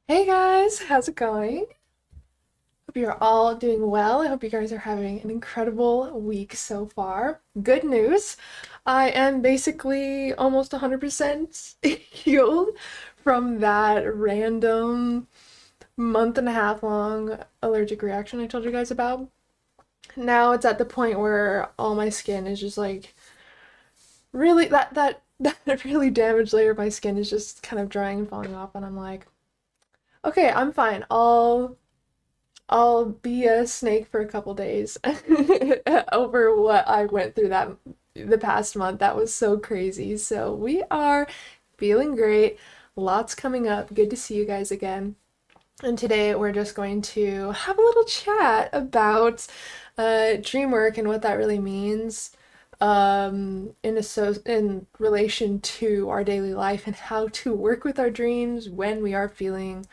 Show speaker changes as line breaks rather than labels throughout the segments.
Hey guys, how's it going? Hope you're all doing well. I hope you guys are having an incredible week so far. Good news, I am basically almost 100% healed from that random month and a half long allergic reaction I told you guys about. Now it's at the point where all my skin is just like really that really damaged layer of my skin is just kind of drying and falling off, and I'm like, okay, I'm fine. I'll be a snake for a couple days over what I went through that the past month. That was so crazy. So we are feeling great. Lots coming up. Good to see you guys again. And today we're just going to have a little chat about dream work and what that really means in relation to our daily life and how to work with our dreams when we are feeling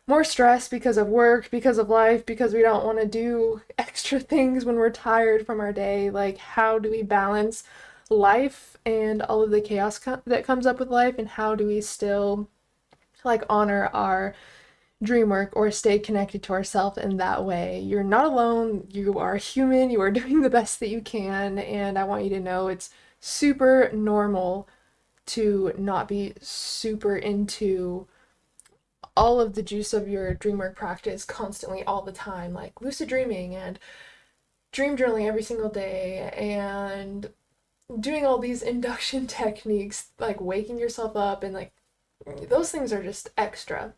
more stress because of work, because of life, because we don't want to do extra things when we're tired from our day. Like, how do we balance life and all of the chaos that comes up with life, and how do we still like honor our dream work or stay connected to ourselves in that way? You're not alone. You are human. You are doing the best that you can, and I want you to know it's super normal to not be super into all of the juice of your dream work practice constantly all the time, like lucid dreaming and dream journaling every single day and doing all these induction techniques, like waking yourself up, and like those things are just extra.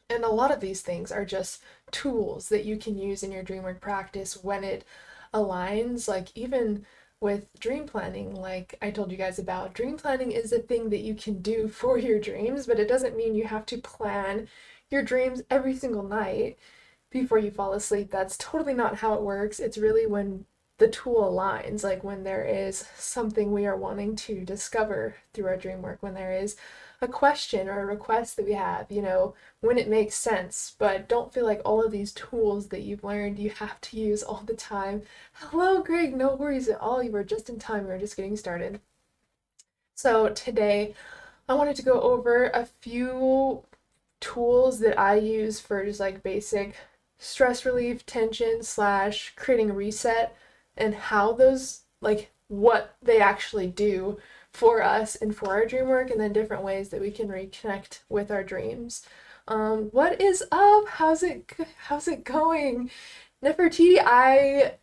And a lot of these things are just tools that you can use in your dream work practice when it aligns. Like, even with dream planning, like I told you guys about, dream planning is a thing that you can do for your dreams, but it doesn't mean you have to plan your dreams every single night before you fall asleep. That's totally not how it works. It's really when the tool aligns, like when there is something we are wanting to discover through our dream work, when there is a question or a request that we have, when it makes sense. But don't feel like all of these tools that you've learned you have to use all the time. Hello, Greg, no worries at all. You were just in time. We were just getting started. So today I wanted to go over a few tools that I use for just like basic stress relief, tension slash creating a reset, and how those, like what they actually do for us and for our dream work, and then different ways that we can reconnect with our dreams. What is up? How's it going? Nefertiti, I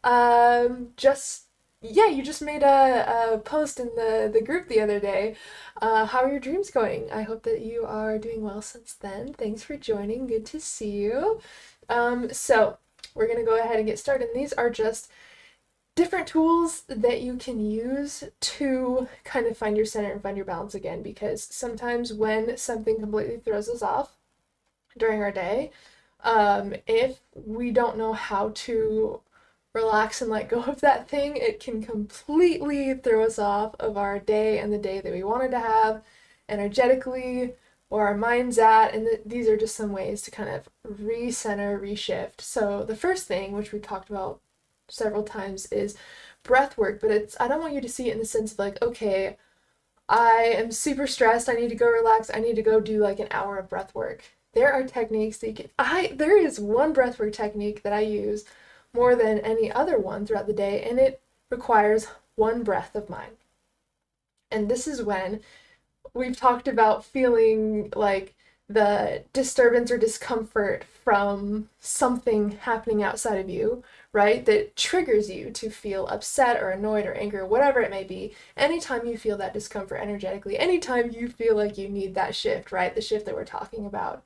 just yeah, you just made a post in the group the other day. How are your dreams going? I hope that you are doing well since then. Thanks for joining. Good to see you. So we're gonna go ahead and get started. And these are just different tools that you can use to kind of find your center and find your balance again, because sometimes when something completely throws us off during our day, if we don't know how to relax and let go of that thing, it can completely throw us off of our day and the day that we wanted to have energetically, where our mind's at. And these are just some ways to kind of recenter, reshift. So the first thing, which we talked about several times, is breath work. But I don't want you to see it in the sense of like, okay, I am super stressed, I need to go relax, I need to go do like an hour of breath work. There are techniques that you can, there is one breathwork technique that I use more than any other one throughout the day, and it requires one breath of mine. And this is when we've talked about feeling like the disturbance or discomfort from something happening outside of you, right? That triggers you to feel upset or annoyed or angry or whatever it may be. Anytime you feel that discomfort energetically, anytime you feel like you need that shift, right? The shift that we're talking about.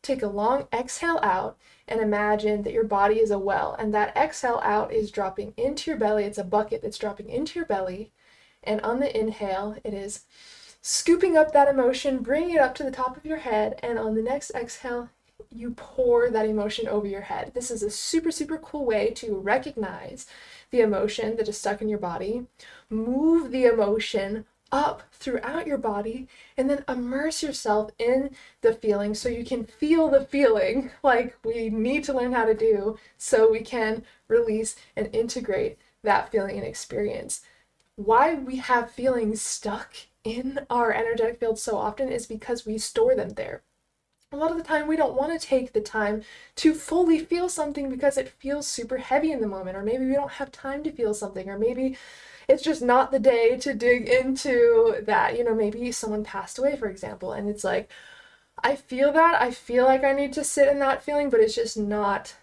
Take a long exhale out and imagine that your body is a well, and that exhale out is dropping into your belly. It's a bucket that's dropping into your belly. And on the inhale, it is scooping up that emotion, bringing it up to the top of your head, and on the next exhale, you pour that emotion over your head. This is a super, super cool way to recognize the emotion that is stuck in your body, move the emotion up throughout your body, and then immerse yourself in the feeling so you can feel the feeling, like we need to learn how to do so we can release and integrate that feeling and experience. Why we have feelings stuck in our energetic field so often is because we store them there. A lot of the time we don't want to take the time to fully feel something because it feels super heavy in the moment, or maybe we don't have time to feel something, or maybe it's just not the day to dig into that. Maybe someone passed away, for example, and it's like, I feel that, I feel like I need to sit in that feeling, but it's just not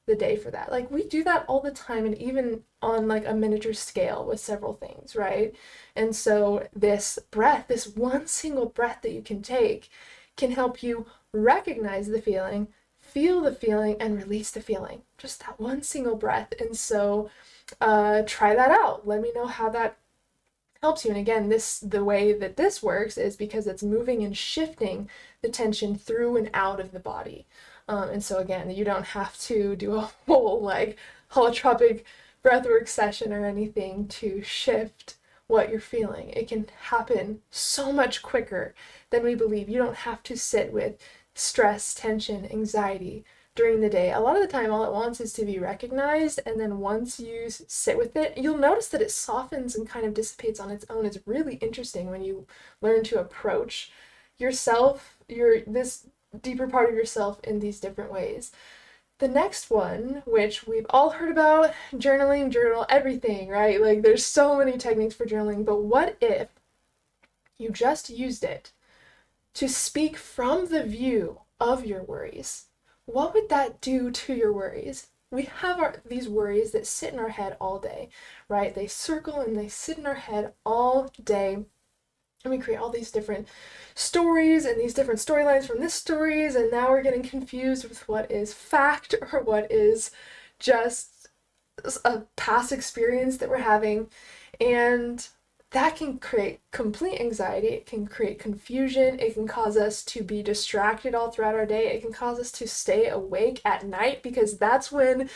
the day for that. Like, we do that all the time, and even on like a miniature scale with several things, right? And so this breath, this one single breath that you can take, can help you recognize the feeling, feel the feeling, and release the feeling. Just that one single breath. And so try that out. Let me know how that helps you. And again, the way that this works is because it's moving and shifting the tension through and out of the body. And so again, you don't have to do a whole like holotropic breathwork session or anything to shift what you're feeling. It can happen so much quicker than we believe. You don't have to sit with stress, tension, anxiety during the day. A lot of the time, all it wants is to be recognized, and then once you sit with it, you'll notice that it softens and kind of dissipates on its own. It's really interesting when you learn to approach yourself, this deeper part of yourself, in these different ways. The next one, which we've all heard about, journaling, journal everything, right? Like, there's so many techniques for journaling, but what if you just used it to speak from the view of your worries? What would that do to your worries? We have these worries that sit in our head all day, right? They circle and they sit in our head all day. And we create all these different stories and these different storylines from this stories, and now we're getting confused with what is fact or what is just a past experience that we're having. And that can create complete anxiety. It can create confusion. It can cause us to be distracted all throughout our day. It can cause us to stay awake at night, because that's when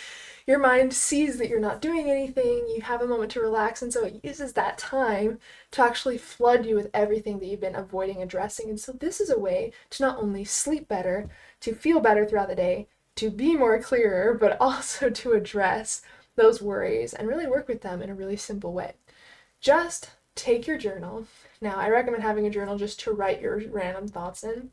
your mind sees that you're not doing anything. You have a moment to relax, and so it uses that time to actually flood you with everything that you've been avoiding addressing. And so this is a way to not only sleep better, to feel better throughout the day, to be more clearer, but also to address those worries and really work with them in a really simple way. Just take your journal. Now, I recommend having a journal just to write your random thoughts in.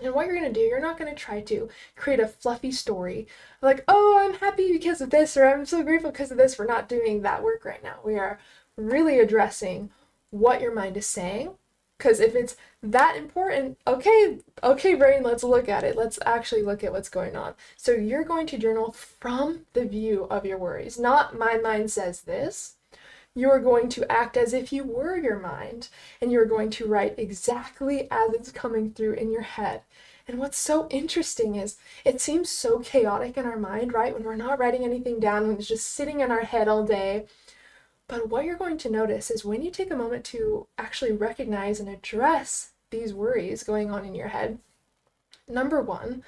And what you're going to do, you're not going to try to create a fluffy story like, oh, I'm happy because of this, or I'm so grateful because of this. We're not doing that work right now. We are really addressing what your mind is saying. Because if it's that important, okay, brain, let's look at it. Let's actually look at what's going on. So you're going to journal from the view of your worries, not my mind says this. You are going to act as if you were your mind, and you're going to write exactly as it's coming through in your head. And what's so interesting is it seems so chaotic in our mind, right? When we're not writing anything down, when it's just sitting in our head all day. But what you're going to notice is when you take a moment to actually recognize and address these worries going on in your head, number one,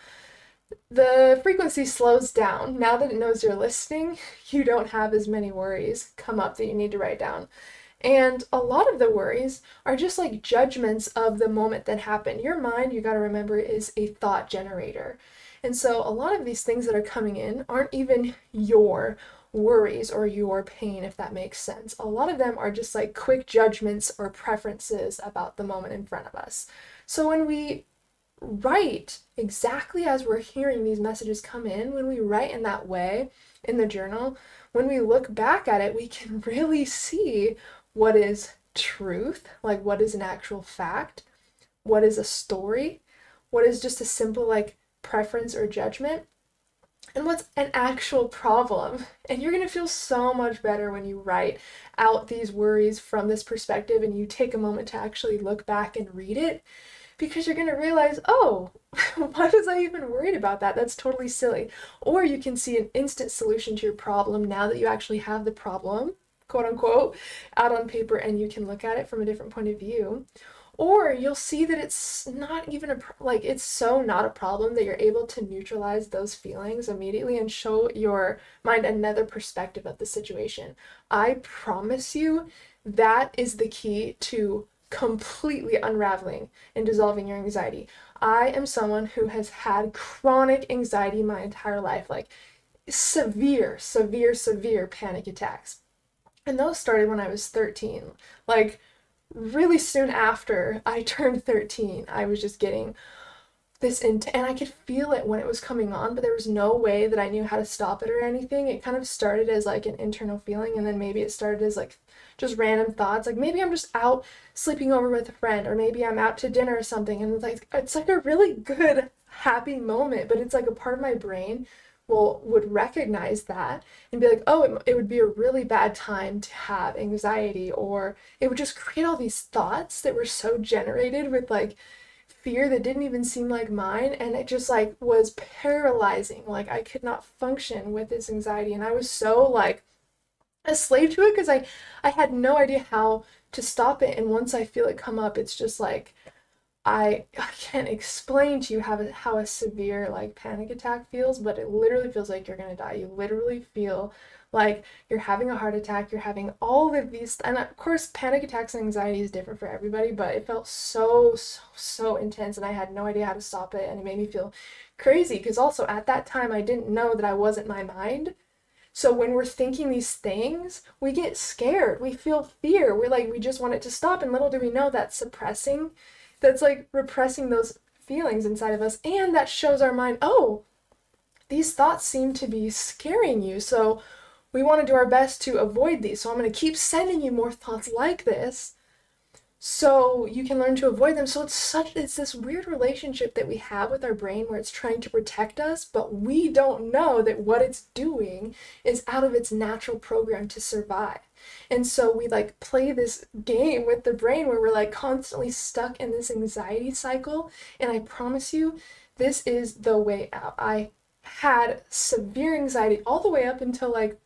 the frequency slows down. Now that it knows you're listening, you don't have as many worries come up that you need to write down. And a lot of the worries are just like judgments of the moment that happened. Your mind, you got to remember, is a thought generator. And so a lot of these things that are coming in aren't even your worries or your pain, if that makes sense. A lot of them are just like quick judgments or preferences about the moment in front of us. So when we write exactly as we're hearing these messages come in, when we write in that way in the journal, when we look back at it, we can really see what is truth, like what is an actual fact, what is a story, what is just a simple like preference or judgment, and what's an actual problem. And you're going to feel so much better when you write out these worries from this perspective and you take a moment to actually look back and read it, because you're going to realize, oh, why was I even worried about that? That's totally silly. Or you can see an instant solution to your problem now that you actually have the problem, quote unquote, out on paper, and you can look at it from a different point of view. Or you'll see that it's not even it's so not a problem that you're able to neutralize those feelings immediately and show your mind another perspective of the situation. I promise you that is the key to completely unraveling and dissolving your anxiety. I am someone who has had chronic anxiety my entire life, like severe panic attacks. And those started when I was 13. Like really soon after I turned 13, I was just getting and I could feel it when it was coming on, but there was no way that I knew how to stop it or anything. It kind of started as like an internal feeling, and then maybe it started as like just random thoughts, like maybe I'm just out sleeping over with a friend, or maybe I'm out to dinner or something, and it's like a really good happy moment, but it's like a part of my brain would recognize that and be like, oh, it would be a really bad time to have anxiety, or it would just create all these thoughts that were so generated with like fear that didn't even seem like mine, and it just like was paralyzing. Like I could not function with this anxiety, and I was so like a slave to it because I had no idea how to stop it. And once I feel it come up, it's just like I can't explain to you how a severe like panic attack feels, but it literally feels like you're gonna die. You literally feel like you're having a heart attack, you're having all of these, and of course panic attacks and anxiety is different for everybody, but it felt so intense, and I had no idea how to stop it, and it made me feel crazy because also at that time I didn't know that I wasn't my mind. So when we're thinking these things, we get scared, we feel fear, we're like, we just want it to stop, and little do we know that's like repressing those feelings inside of us, and that shows our mind, oh, these thoughts seem to be scaring you, so we want to do our best to avoid these. So I'm going to keep sending you more thoughts like this so you can learn to avoid them. So it's this weird relationship that we have with our brain where it's trying to protect us, but we don't know that what it's doing is out of its natural program to survive. And so we like play this game with the brain where we're like constantly stuck in this anxiety cycle. And I promise you, this is the way out. I had severe anxiety all the way up until like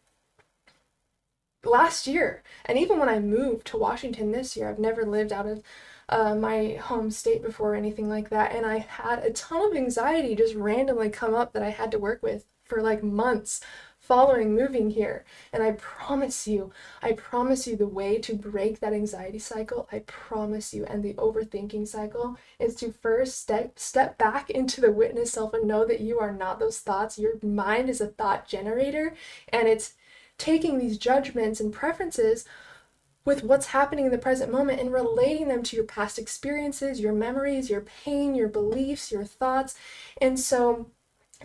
last year. And even when I moved to Washington this year, I've never lived out of my home state before or anything like that. And I had a ton of anxiety just randomly come up that I had to work with for like months following moving here. And I promise you the way to break that anxiety cycle, I promise you, and the overthinking cycle is to first step back into the witness self and know that you are not those thoughts. Your mind is a thought generator, and it's taking these judgments and preferences with what's happening in the present moment and relating them to your past experiences, your memories, your pain, your beliefs, your thoughts. And so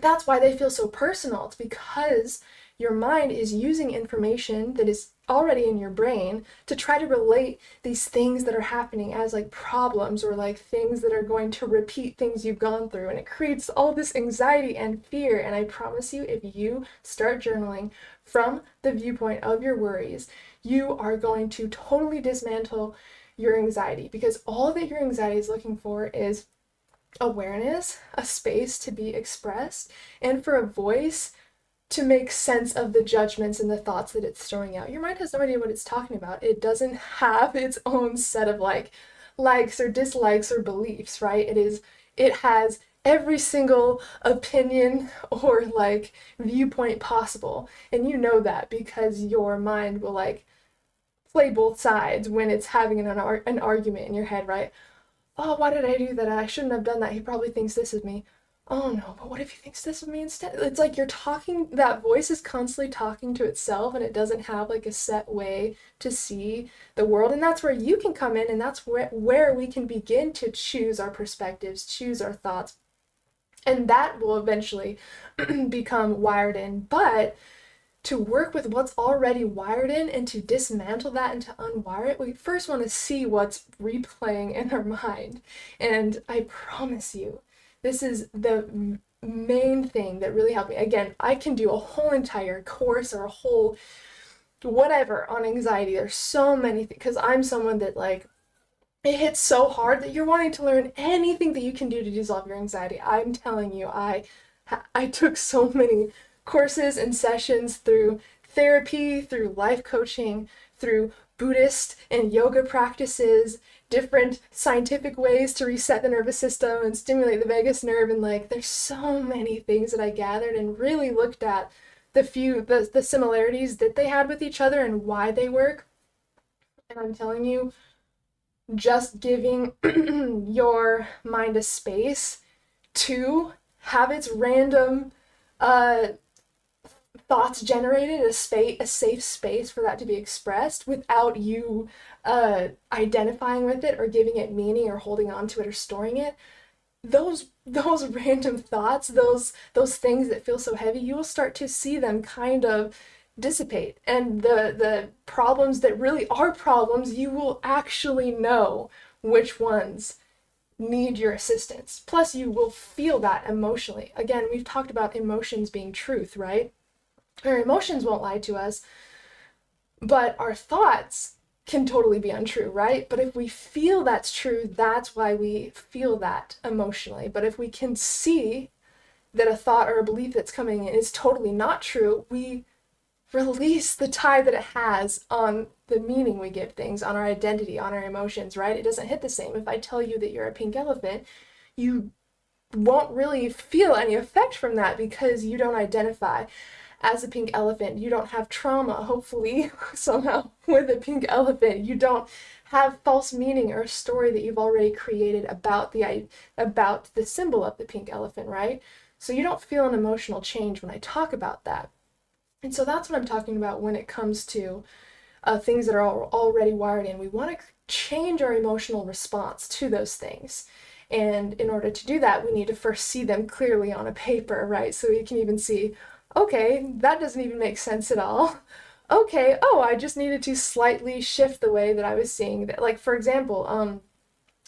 that's why they feel so personal. It's because your mind is using information that is already in your brain to try to relate these things that are happening as like problems or like things that are going to repeat things you've gone through, and it creates all this anxiety and fear. And I promise you, if you start journaling from the viewpoint of your worries, you are going to totally dismantle your anxiety, because all that your anxiety is looking for is awareness, a space to be expressed, and for a voice to make sense of the judgments and the thoughts that it's throwing out. Your mind has no idea what it's talking about. It doesn't have its own set of like likes or dislikes or beliefs, right? It has every single opinion or like viewpoint possible. And you know that because your mind will like play both sides when it's having an argument in your head, right? Oh, why did I do that? I shouldn't have done that. He probably thinks this of me. Oh no, but what if he thinks this of me instead? It's like that voice is constantly talking to itself, and it doesn't have like a set way to see the world. And that's where you can come in, and that's where we can begin to choose our perspectives, choose our thoughts. And that will eventually become wired in. But to work with what's already wired in and to dismantle that and to unwire it, we first want to see what's replaying in our mind. And I promise you, this is the main thing that really helped me. Again, I can do a whole entire course or a whole whatever on anxiety. There's so many things, because I'm someone that like, it hits so hard that you're wanting to learn anything that you can do to dissolve your anxiety. I'm telling you, I took so many courses and sessions through therapy, through life coaching, through Buddhist and yoga practices, different scientific ways to reset the nervous system and stimulate the vagus nerve. And like, there's so many things that I gathered and really looked at the similarities that they had with each other and why they work. And I'm telling you, just giving your mind a space to have its random thoughts generated, a safe space for that to be expressed without you identifying with it or giving it meaning or holding on to it or storing it, those random thoughts, those things that feel so heavy, you will start to see them kind of dissipate. And the problems that really are problems, you will actually know which ones need your assistance. Plus, you will feel that emotionally. Again, we've talked about emotions being truth, right? Our emotions won't lie to us, but our thoughts can totally be untrue, right? But if we feel that's true, that's why we feel that emotionally. But if we can see that a thought or a belief that's coming in is totally not true, we release the tie that it has on the meaning we give things, on our identity, on our emotions, right? It doesn't hit the same. If I tell you that you're a pink elephant, you won't really feel any effect from that because you don't identify as a pink elephant. You don't have trauma, hopefully, somehow, with a pink elephant. You don't have false meaning or a story that you've already created about the symbol of the pink elephant, right? So you don't feel an emotional change when I talk about that. And so that's what I'm talking about when it comes to things that are already wired in. We want to change our emotional response to those things. And in order to do that, we need to first see them clearly on a paper, right? So we can even see, okay, that doesn't even make sense at all. Okay, oh, I just needed to slightly shift the way that I was seeing that. Like, for example,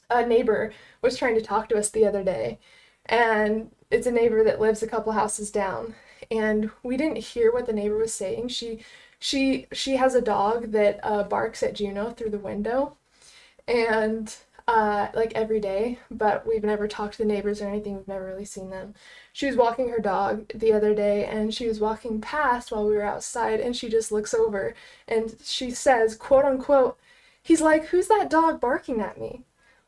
a neighbor was trying to talk to us the other day, and it's a neighbor that lives a couple houses down, and we didn't hear what the neighbor was saying. She has a dog that barks at Juno through the window, and like every day, but we've never talked to the neighbors or anything. We've never really seen them. She was walking her dog the other day, and she was walking past while we were outside, and she just looks over and she says, quote unquote, he's like, who's that dog barking at me?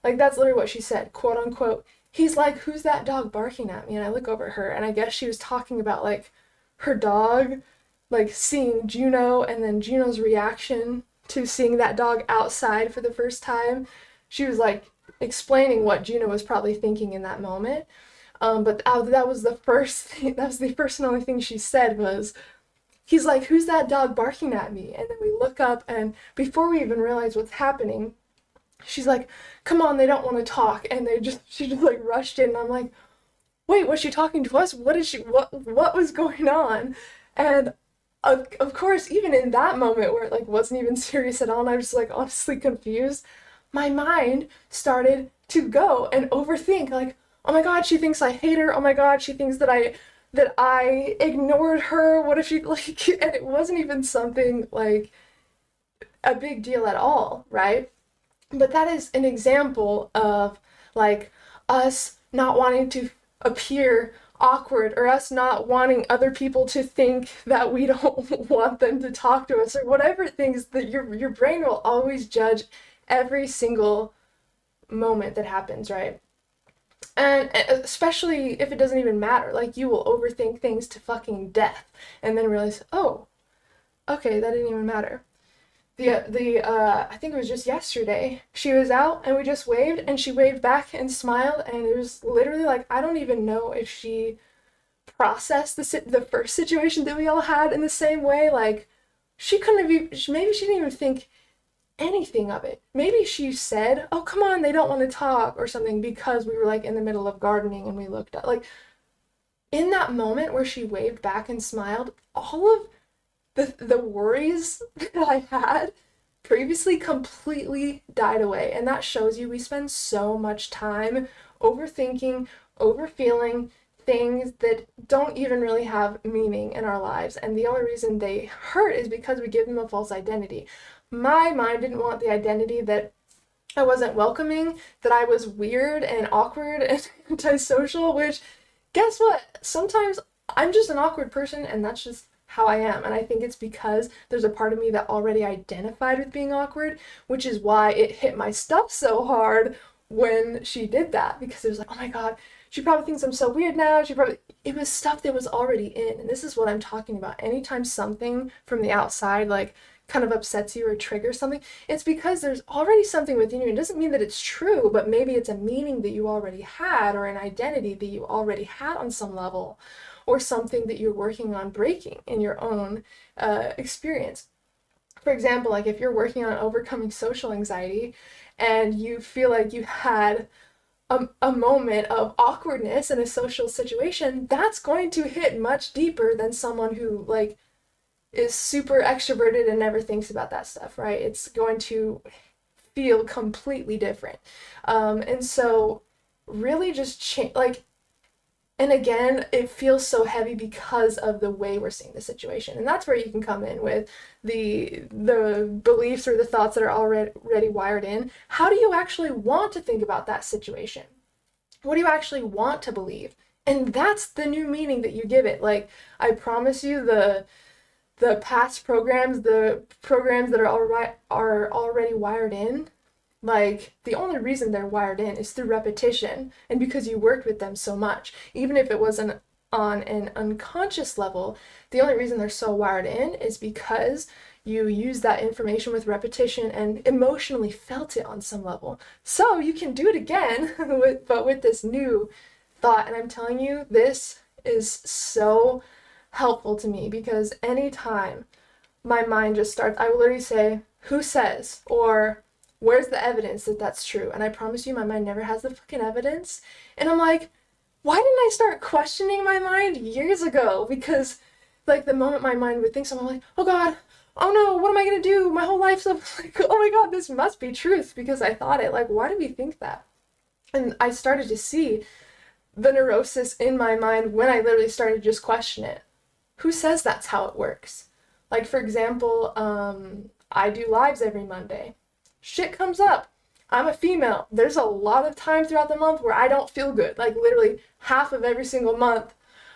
Like, that's literally what she said, quote unquote. He's like, who's that dog barking at me? And I look over at her, and I guess she was talking about like her dog, like seeing Juno, and then Juno's reaction to seeing that dog outside for the first time. She was like explaining what Juno was probably thinking in that moment. But that was the first thing, that was the first and only thing she said was, he's like, who's that dog barking at me? And then we look up, and before we even realize what's happening, she's like, come on, they don't want to talk. And she just like rushed in, and I'm like, wait, was she talking to us? What was going on? And of course, even in that moment where it like wasn't even serious at all, and I was just like honestly confused, my mind started to go and overthink, like, oh my god, she thinks I hate her. Oh my god, she thinks that I ignored her. What if she like, and it wasn't even something like a big deal at all, right? But that is an example of like us not wanting to appear awkward, or us not wanting other people to think that we don't want them to talk to us, or whatever things that your brain will always judge every single moment that happens, right? And especially if it doesn't even matter, like you will overthink things to fucking death and then realize, oh, okay, that didn't even matter. I think it was just yesterday, she was out and we just waved, and she waved back and smiled, and it was literally like, I don't even know if she processed the first situation that we all had in the same way. Like, she couldn't have even, maybe she didn't even think anything of it. Maybe she said, oh, come on, they don't want to talk or something, because we were like in the middle of gardening and we looked at, like, in that moment where she waved back and smiled, all of the worries that I had previously completely died away. And that shows you we spend so much time overthinking, overfeeling things that don't even really have meaning in our lives. And the only reason they hurt is because we give them a false identity. My mind didn't want the identity that I wasn't welcoming, that I was weird and awkward and antisocial, which, guess what? Sometimes I'm just an awkward person, and that's just how I am. And I think it's because there's a part of me that already identified with being awkward, which is why it hit my stuff so hard when she did that, because it was like, oh my god, she probably thinks I'm so weird now. It was stuff that was already in. And this is what I'm talking about. Anytime something from the outside, like, kind of upsets you or triggers something, it's because there's already something within you. It doesn't mean that it's true, but maybe it's a meaning that you already had, or an identity that you already had on some level, or something that you're working on breaking in your own experience. For example, like if you're working on overcoming social anxiety and you feel like you had a moment of awkwardness in a social situation, that's going to hit much deeper than someone who like is super extroverted and never thinks about that stuff, right? It's going to feel completely different. And so really just like, and again, it feels so heavy because of the way we're seeing the situation. And that's where you can come in with the beliefs or the thoughts that are already wired in. How do you actually want to think about that situation? What do you actually want to believe? And that's the new meaning that you give it. Like, I promise you, the past programs, the programs that are already wired in, like, the only reason they're wired in is through repetition and because you worked with them so much. Even if it wasn't on an unconscious level, the only reason they're so wired in is because you use that information with repetition and emotionally felt it on some level. So you can do it again, but with this new thought. And I'm telling you, this is so helpful to me because anytime my mind just starts, I will literally say, who says? Or where's the evidence that that's true? And I promise you, my mind never has the fucking evidence. And I'm like, why didn't I start questioning my mind years ago? Because like the moment my mind would think something, I'm like, oh God, oh no, what am I gonna do? My whole life's like, oh my God, this must be truth because I thought it. Like, why do we think that? And I started to see the neurosis in my mind when I literally started to just question it. Who says that's how it works? Like, for example, I do lives every Monday. Shit comes up. I'm a female. There's a lot of time throughout the month where I don't feel good. Like, literally half of every single month,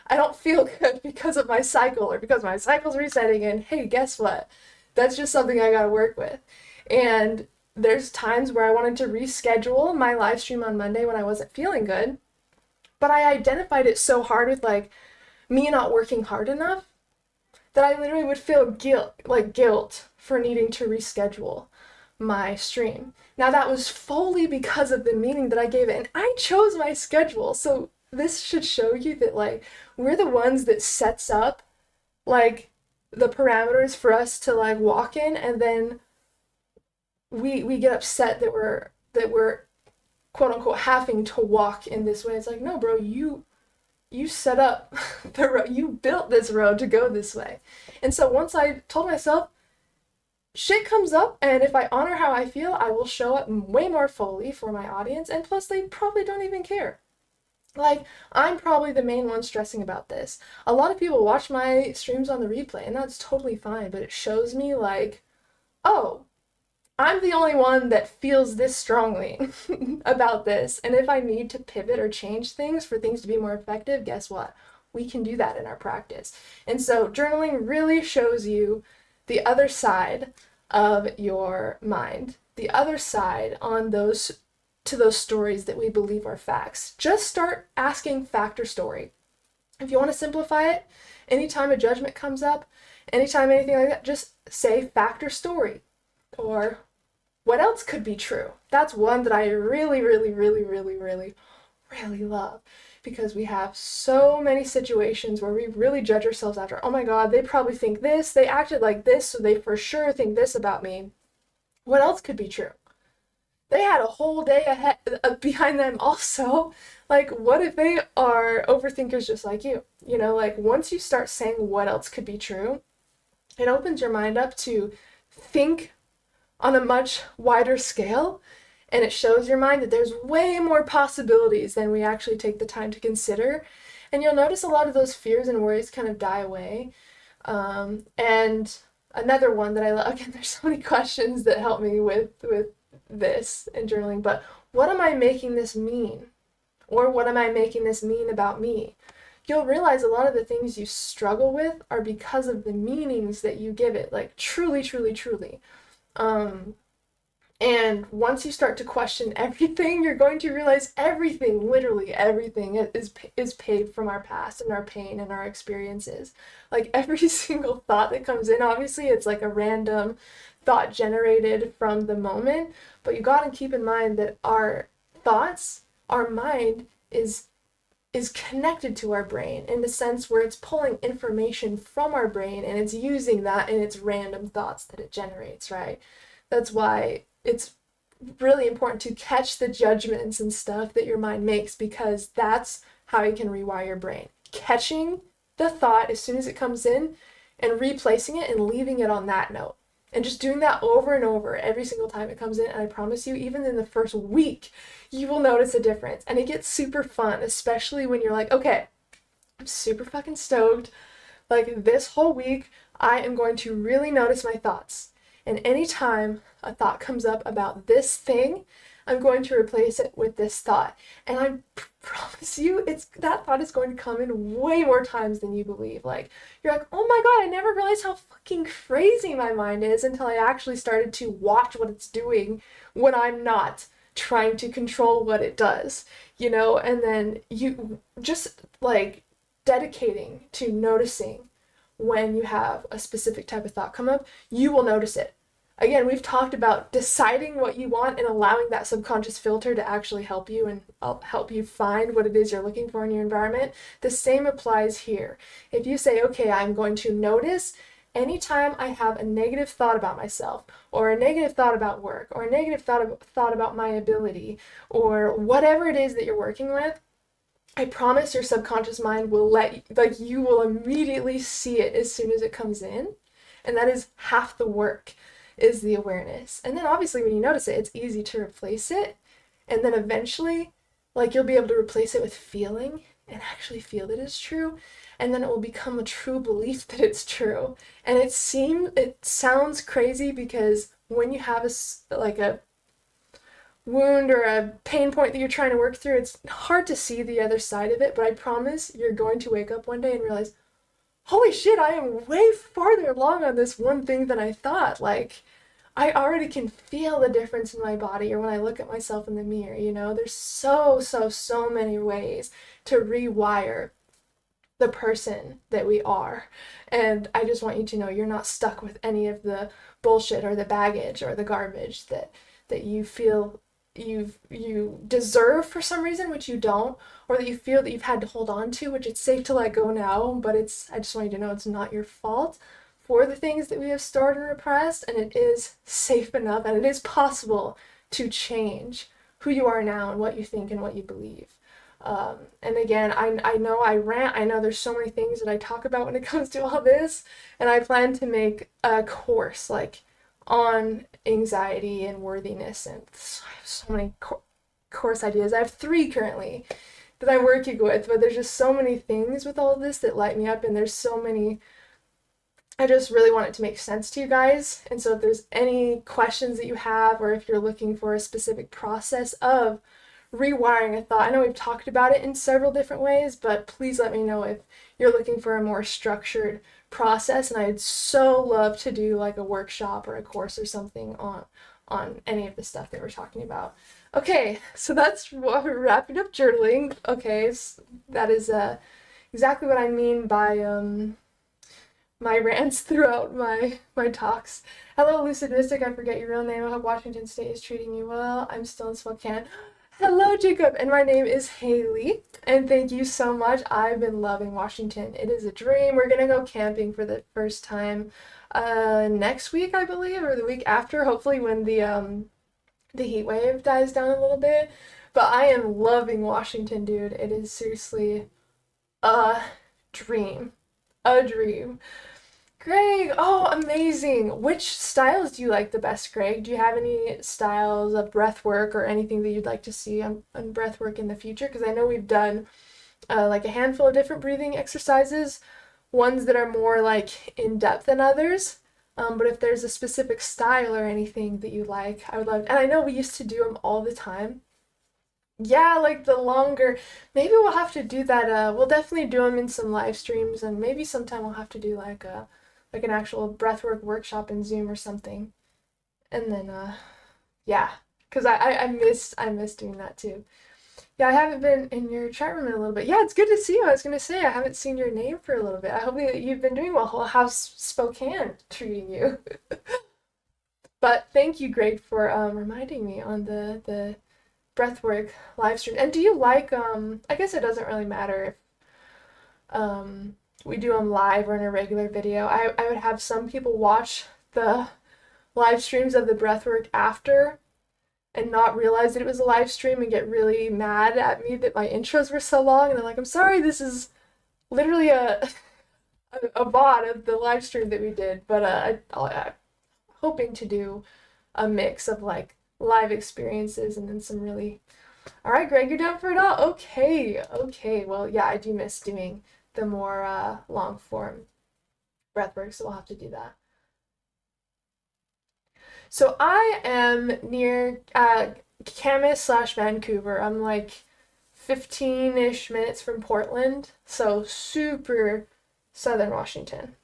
I don't feel good because of my cycle or because my cycle's resetting. And hey, guess what? That's just something I gotta work with. And there's times where I wanted to reschedule my live stream on Monday when I wasn't feeling good. But I identified it so hard with like me not working hard enough that I literally would feel guilt for needing to reschedule my stream. Now that was fully because of the meaning that I gave it, and I chose my schedule. So this should show you that like we're the ones that sets up like the parameters for us to like walk in, and then we get upset that we're quote unquote having to walk in this way. It's like, no, bro, you set up the road, you built this road to go this way. And so once I told myself, shit comes up, and if I honor how I feel, I will show up way more fully for my audience, and plus they probably don't even care. Like, I'm probably the main one stressing about this. A lot of people watch my streams on the replay, and that's totally fine, but it shows me like, oh, I'm the only one that feels this strongly about this. And if I need to pivot or change things for things to be more effective, guess what? We can do that in our practice. And so journaling really shows you the other side of your mind, the other side on those stories that we believe are facts. Just start asking fact or story. If you want to simplify it, anytime a judgment comes up, anytime anything like that, just say fact or story. Or what else could be true? That's one that I really, really, really, really, really, really love, because we have so many situations where we really judge ourselves after, oh my God, they probably think this, they acted like this, so they for sure think this about me. What else could be true? They had a whole day ahead behind them also. Like, what if they are overthinkers just like you? You know, like once you start saying what else could be true, it opens your mind up to think on a much wider scale, and it shows your mind that there's way more possibilities than we actually take the time to consider. And you'll notice a lot of those fears and worries kind of die away. And another one that I love, again, there's so many questions that help me with this in journaling, but what am I making this mean? Or what am I making this mean about me? You'll realize a lot of the things you struggle with are because of the meanings that you give it, like truly, truly, truly. And once you start to question everything, you're going to realize everything, literally everything is paid from our past and our pain and our experiences. Like every single thought that comes in, obviously it's like a random thought generated from the moment, but you got to keep in mind that our thoughts, our mind is connected to our brain in the sense where it's pulling information from our brain and it's using that in its random thoughts that it generates, right? That's why it's really important to catch the judgments and stuff that your mind makes, because that's how you can rewire your brain. Catching the thought as soon as it comes in and replacing it and leaving it on that note. And just doing that over and over every single time it comes in. And I promise you, even in the first week, you will notice a difference. And it gets super fun, especially when you're like, okay, I'm super fucking stoked. Like, this whole week, I am going to really notice my thoughts. And anytime a thought comes up about this thing, I'm going to replace it with this thought. And I promise you, that thought is going to come in way more times than you believe. Like, you're like, oh my god, I never realized how fucking crazy my mind is until I actually started to watch what it's doing when I'm not trying to control what it does, you know? And then you just, like, dedicating to noticing when you have a specific type of thought come up, you will notice it. Again, we've talked about deciding what you want and allowing that subconscious filter to actually help you and help you find what it is you're looking for in your environment. The same applies here. If you say, okay, I'm going to notice anytime I have a negative thought about myself, or a negative thought about work, or a negative thought about my ability, or whatever it is that you're working with, I promise your subconscious mind will you will immediately see it as soon as it comes in. And that is half the work, is the awareness. And then obviously when you notice it, it's easy to replace it. And then eventually, like, you'll be able to replace it with feeling and actually feel that it's true. And then it will become a true belief that it's true. And it sounds crazy, because when you have a wound or a pain point that you're trying to work through, it's hard to see the other side of it. But I promise you're going to wake up one day and realize, holy shit, I am way farther along on this one thing than I thought. Like, I already can feel the difference in my body, or when I look at myself in the mirror, you know? There's so many ways to rewire the person that we are. And I just want you to know you're not stuck with any of the bullshit or the baggage or the garbage that you feel you deserve for some reason, which you don't, or that you feel that you've had to hold on to, which it's safe to let go now. But I just want you to know it's not your fault for the things that we have stored and repressed, and it is safe enough, and it is possible to change who you are now and what you think and what you believe. And again, I know I rant, I know there's so many things that I talk about when it comes to all this, and I plan to make a course, like, on anxiety and worthiness, and I have so many course ideas. I have 3 currently that I'm working with, but there's just so many things with all of this that light me up, and there's so many, I just really want it to make sense to you guys. And so if there's any questions that you have, or if you're looking for a specific process of rewiring a thought, I know we've talked about it in several different ways, but please let me know if you're looking for a more structured process. And I'd so love to do like a workshop or a course or something on any of the stuff that we're talking about. Okay, so that's what we're wrapping up journaling. Okay, so that is exactly what I mean by my rants throughout my talks. Hello, Lucid Mystic. I forget your real name. I hope Washington State is treating you well. I'm still in Spokane. Hello, Jacob, and my name is Haylee, and thank you so much. I've been loving Washington. It is a dream. We're gonna go camping for the first time next week, I believe, or the week after, hopefully when the heat wave dies down a little bit. But I am loving Washington, dude. It is seriously a dream. A dream. Greg, oh, amazing. Which styles do you like the best, Greg? Do you have any styles of breath work or anything that you'd like to see on breath work in the future? Because I know we've done like a handful of different breathing exercises, ones that are more like in depth than others. But if there's a specific style or anything that you like, I would love, and I know we used to do them all the time. Yeah, like the longer, maybe we'll have to do that, we'll definitely do them in some live streams, and maybe sometime we'll have to do like an actual breathwork workshop in Zoom or something. And then yeah, because I miss doing that too. Yeah, I haven't been in your chat room in a little bit. Yeah, it's good to see you. I was gonna say I haven't seen your name for a little bit. I hope that you've been doing well. How's Spokane treating you? But thank you, Greg, for reminding me on the breathwork live stream. And do you like I guess it doesn't really matter if we do them live or in a regular video. I would have some people watch the live streams of the breathwork after and not realize that it was a live stream and get really mad at me that my intros were so long. And I'm like, I'm sorry, this is literally a bot of the live stream that we did. But I'm hoping to do a mix of like live experiences and then some really. All right, Greg, you're down for it all? Okay, okay. Well, yeah, I do miss doing the more long form breathwork, so we'll have to do that. So I am near Camas slash Vancouver. I'm like 15-ish minutes from Portland, so super southern Washington.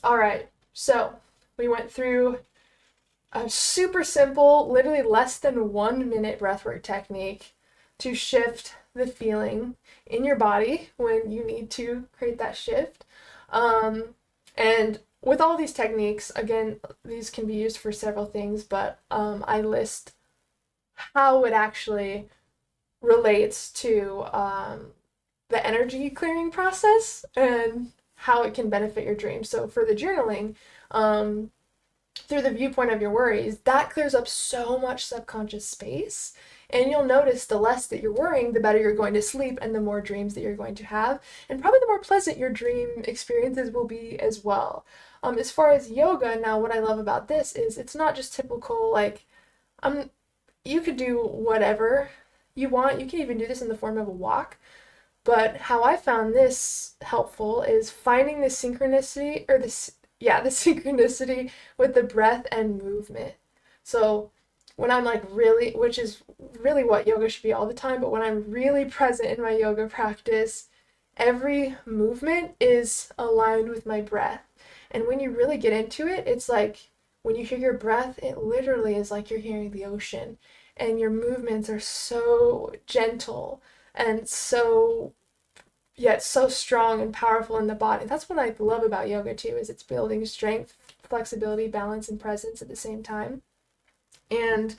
All right, so we went through a super simple, literally less than 1 minute breathwork technique to shift the feeling in your body when you need to create that shift. And with all these techniques, again, these can be used for several things, but I list how it actually relates to the energy clearing process and how it can benefit your dreams. So for the journaling, through the viewpoint of your worries, that clears up so much subconscious space. And you'll notice the less that you're worrying, the better you're going to sleep and the more dreams that you're going to have. And probably the more pleasant your dream experiences will be as well. As far as yoga, now what I love about this is it's not just typical, like, you could do whatever you want. You can even do this in the form of a walk. But how I found this helpful is finding the synchronicity, or the synchronicity with the breath and movement. So when I'm like really, which is really what yoga should be all the time, but when I'm really present in my yoga practice, every movement is aligned with my breath. And when you really get into it, it's like when you hear your breath, it literally is like you're hearing the ocean. And your movements are so gentle and so yet so strong and powerful in the body. That's what I love about yoga too, is it's building strength, flexibility, balance, and presence at the same time. And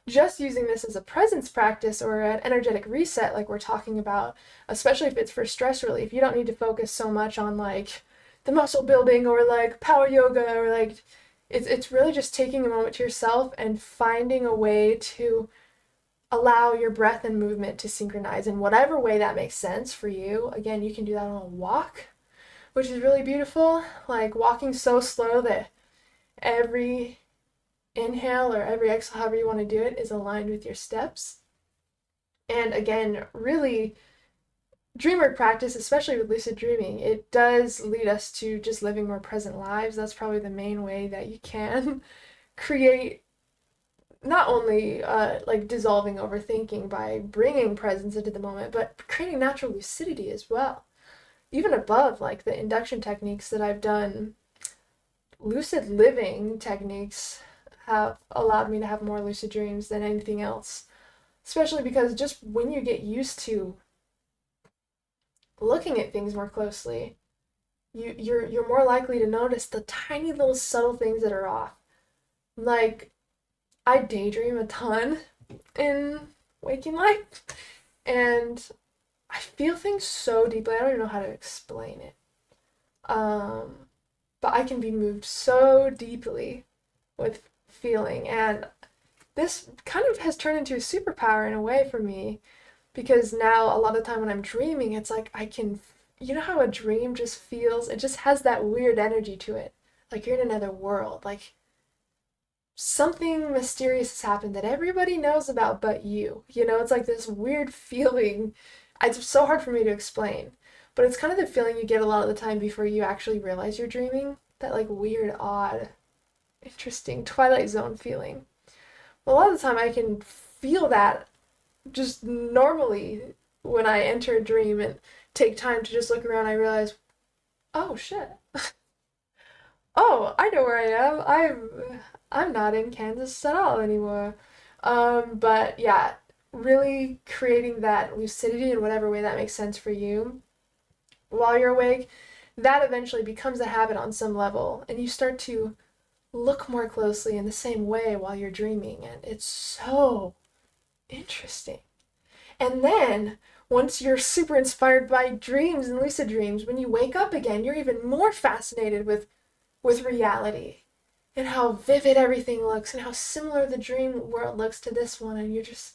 just using this as a presence practice or an energetic reset, like we're talking about, especially if it's for stress relief, you don't need to focus so much on like the muscle building or like power yoga or like it's really just taking a moment to yourself and finding a way to allow your breath and movement to synchronize in whatever way that makes sense for you. Again, you can do that on a walk, which is really beautiful, like walking so slow that every inhale or every exhale, however you want to do it, is aligned with your steps. And again, really, dreamwork practice, especially with lucid dreaming, it does lead us to just living more present lives. That's probably the main way that you can create not only like dissolving overthinking by bringing presence into the moment, but creating natural lucidity as well. Even above like the induction techniques that I've done, lucid living techniques have allowed me to have more lucid dreams than anything else. Especially because just when you get used to looking at things more closely, you're more likely to notice the tiny little subtle things that are off. Like I daydream a ton in waking life, and I feel things so deeply. I don't even know how to explain it. But I can be moved so deeply with feeling, and this kind of has turned into a superpower in a way for me, because now a lot of the time when I'm dreaming, it's like I can, you know how a dream just feels, it just has that weird energy to it. Like you're in another world, like something mysterious has happened that everybody knows about but you. You know, it's like this weird feeling. It's so hard for me to explain, but it's kind of the feeling you get a lot of the time before you actually realize you're dreaming. That like weird, odd, interesting Twilight Zone feeling. Well, a lot of the time I can feel that just normally when I enter a dream and take time to just look around. I realize, oh shit. Oh, I know where I am. I'm not in Kansas at all anymore. But yeah, really creating that lucidity in whatever way that makes sense for you while you're awake, that eventually becomes a habit on some level, and you start to look more closely in the same way while you're dreaming, and it's so interesting. And then once you're super inspired by dreams and lucid dreams, when you wake up again, you're even more fascinated with reality. and how vivid everything looks and how similar the dream world looks to this one, and you're just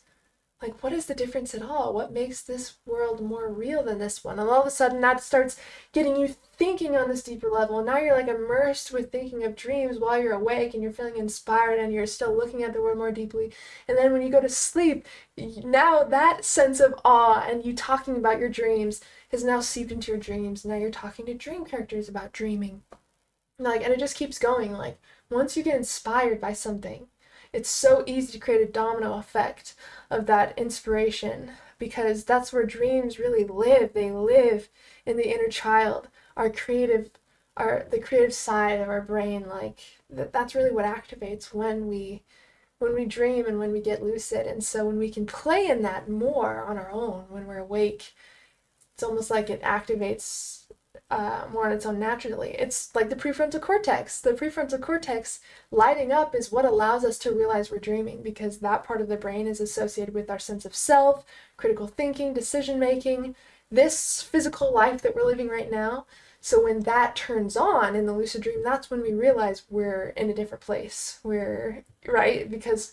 like, what is the difference at all? What makes this world more real than this one? And all of a sudden that starts getting you thinking on this deeper level, and now you're like immersed with thinking of dreams while you're awake, and you're feeling inspired, and you're still looking at the world more deeply. And then when you go to sleep, now that sense of awe and you talking about your dreams has now seeped into your dreams. Now you're talking to dream characters about dreaming. Like, and it just keeps going. Like, once you get inspired by something, it's so easy to create a domino effect of that inspiration, because that's where dreams really live. They live in the inner child, our creative, the creative side of our brain. Like, that's really what activates when we dream and when we get lucid. And so when we can play in that more on our own when we're awake, it's almost like it activates more on its own naturally. It's like the prefrontal cortex. The prefrontal cortex lighting up is what allows us to realize we're dreaming, because that part of the brain is associated with our sense of self, critical thinking, decision making, this physical life that we're living right now. So when that turns on in the lucid dream, that's when we realize we're in a different place. We're right, because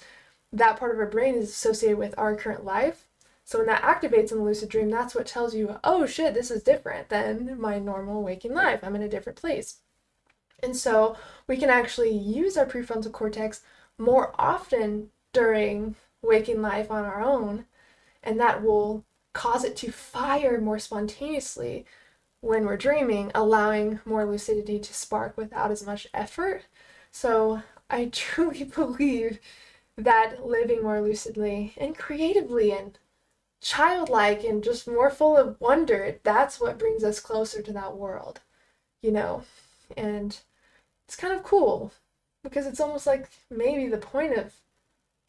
that part of our brain is associated with our current life. So when that activates in the lucid dream, that's what tells you, oh shit, this is different than my normal waking life. I'm in a different place. And so we can actually use our prefrontal cortex more often during waking life on our own, and that will cause it to fire more spontaneously when we're dreaming, allowing more lucidity to spark without as much effort. So I truly believe that living more lucidly and creatively and childlike and just more full of wonder, that's what brings us closer to that world, you know? And it's kind of cool, because it's almost like maybe the point of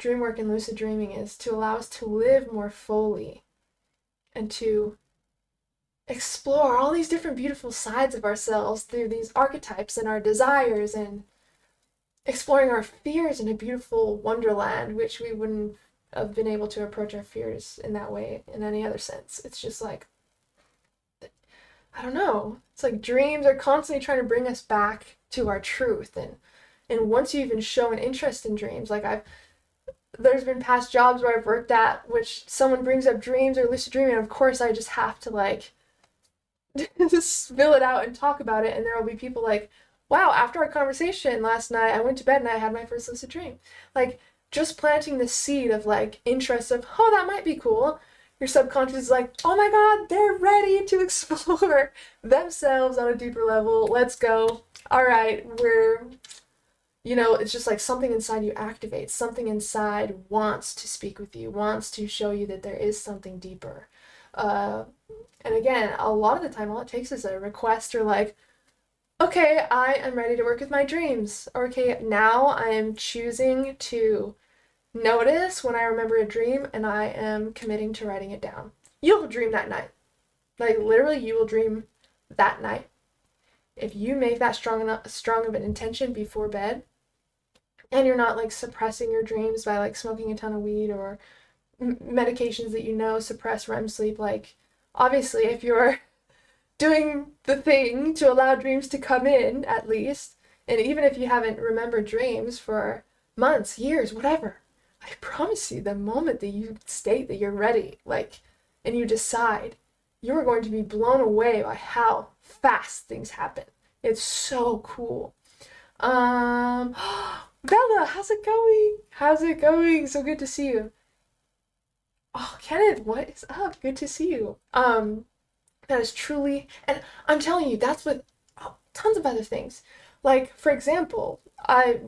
dreamwork and lucid dreaming is to allow us to live more fully and to explore all these different beautiful sides of ourselves through these archetypes and our desires, and exploring our fears in a beautiful wonderland, which we wouldn't have been able to approach our fears in that way in any other sense. It's just like, I don't know, it's like dreams are constantly trying to bring us back to our truth. And once you even show an interest in dreams, like there's been past jobs where I've worked at which someone brings up dreams or lucid dreaming, and of course I just have to like just spill it out and talk about it. And there will be people like, wow, after our conversation last night, I went to bed and I had my first lucid dream. Like, just planting the seed of like interest of, oh, that might be cool. Your subconscious is like, oh my god, they're ready to explore themselves on a deeper level. Let's go. All right, it's just like something inside you activates. Something inside wants to speak with you, wants to show you that there is something deeper. And again, a lot of the time, all it takes is a request, or like, okay, I am ready to work with my dreams. Or, okay, now I am choosing to notice when I remember a dream, and I am committing to writing it down. You'll dream that night. Like, literally, you will dream that night. If you make that strong of an intention before bed, and you're not like suppressing your dreams by like smoking a ton of weed or medications that suppress REM sleep, like, obviously, if you're doing the thing to allow dreams to come in, at least, and even if you haven't remembered dreams for months, years, whatever, I promise you, the moment that you state that you're ready, like, and you decide, you're going to be blown away by how fast things happen. It's so cool. Bella, how's it going? How's it going? So good to see you. Oh, Kenneth, what is up? Good to see you. That is truly, and I'm telling you, that's with tons of other things. Like, for example,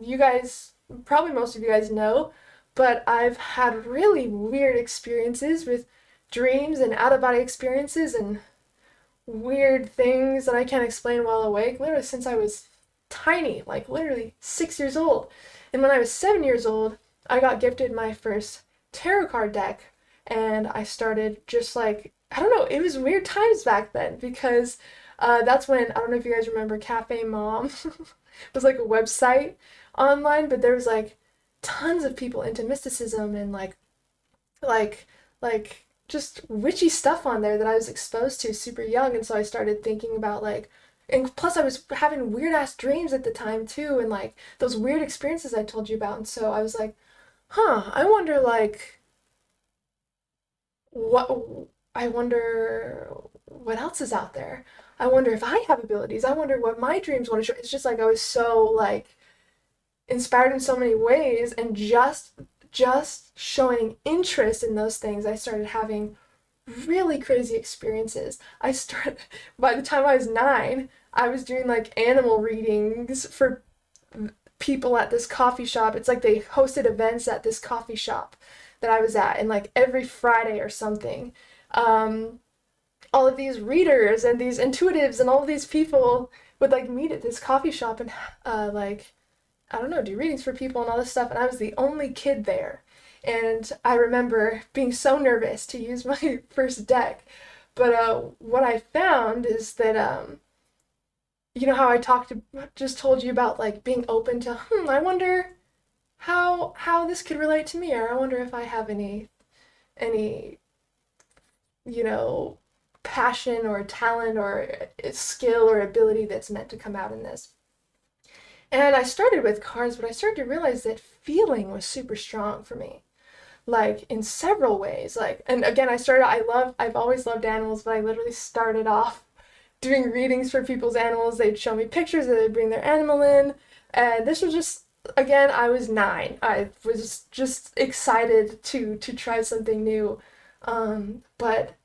you guys, probably most of you guys know, but I've had really weird experiences with dreams and out-of-body experiences and weird things that I can't explain while awake, literally since I was tiny, like literally 6 years old. And when I was 7 years old, I got gifted my first tarot card deck, and I started just like, I don't know, it was weird times back then, because that's when, I don't know if you guys remember Cafe Mom. It was like a website online, but there was like tons of people into mysticism and like just witchy stuff on there that I was exposed to super young. And so I started thinking about like And plus I was having weird ass dreams at the time too, and like those weird experiences I told you about. And so I was like, huh, I wonder like what I wonder what else is out there. I wonder if I have abilities. I wonder what my dreams want to show. It's just like I was so like inspired in so many ways, and just showing interest in those things, I started having really crazy experiences. I started By the time I was 9, I was doing like animal readings for people at this coffee shop. It's like they hosted events at this coffee shop that I was at, and like every Friday or something. Um, all of these readers and these intuitives and all of these people would like meet at this coffee shop and like I don't know, do readings for people and all this stuff. And I was the only kid there. And I remember being so nervous to use my first deck. But what I found is that, you know how just told you about like being open to, I wonder how this could relate to me, or I wonder if I have any, you know, passion or talent or skill or ability that's meant to come out in this. And I started with cards, but I started to realize that feeling was super strong for me, like in several ways. Like, and again, I've always loved animals, but I literally started off doing readings for people's animals. They'd show me pictures, they'd bring their animal in. And this was just, again, I was 9. I was just excited to try something new. But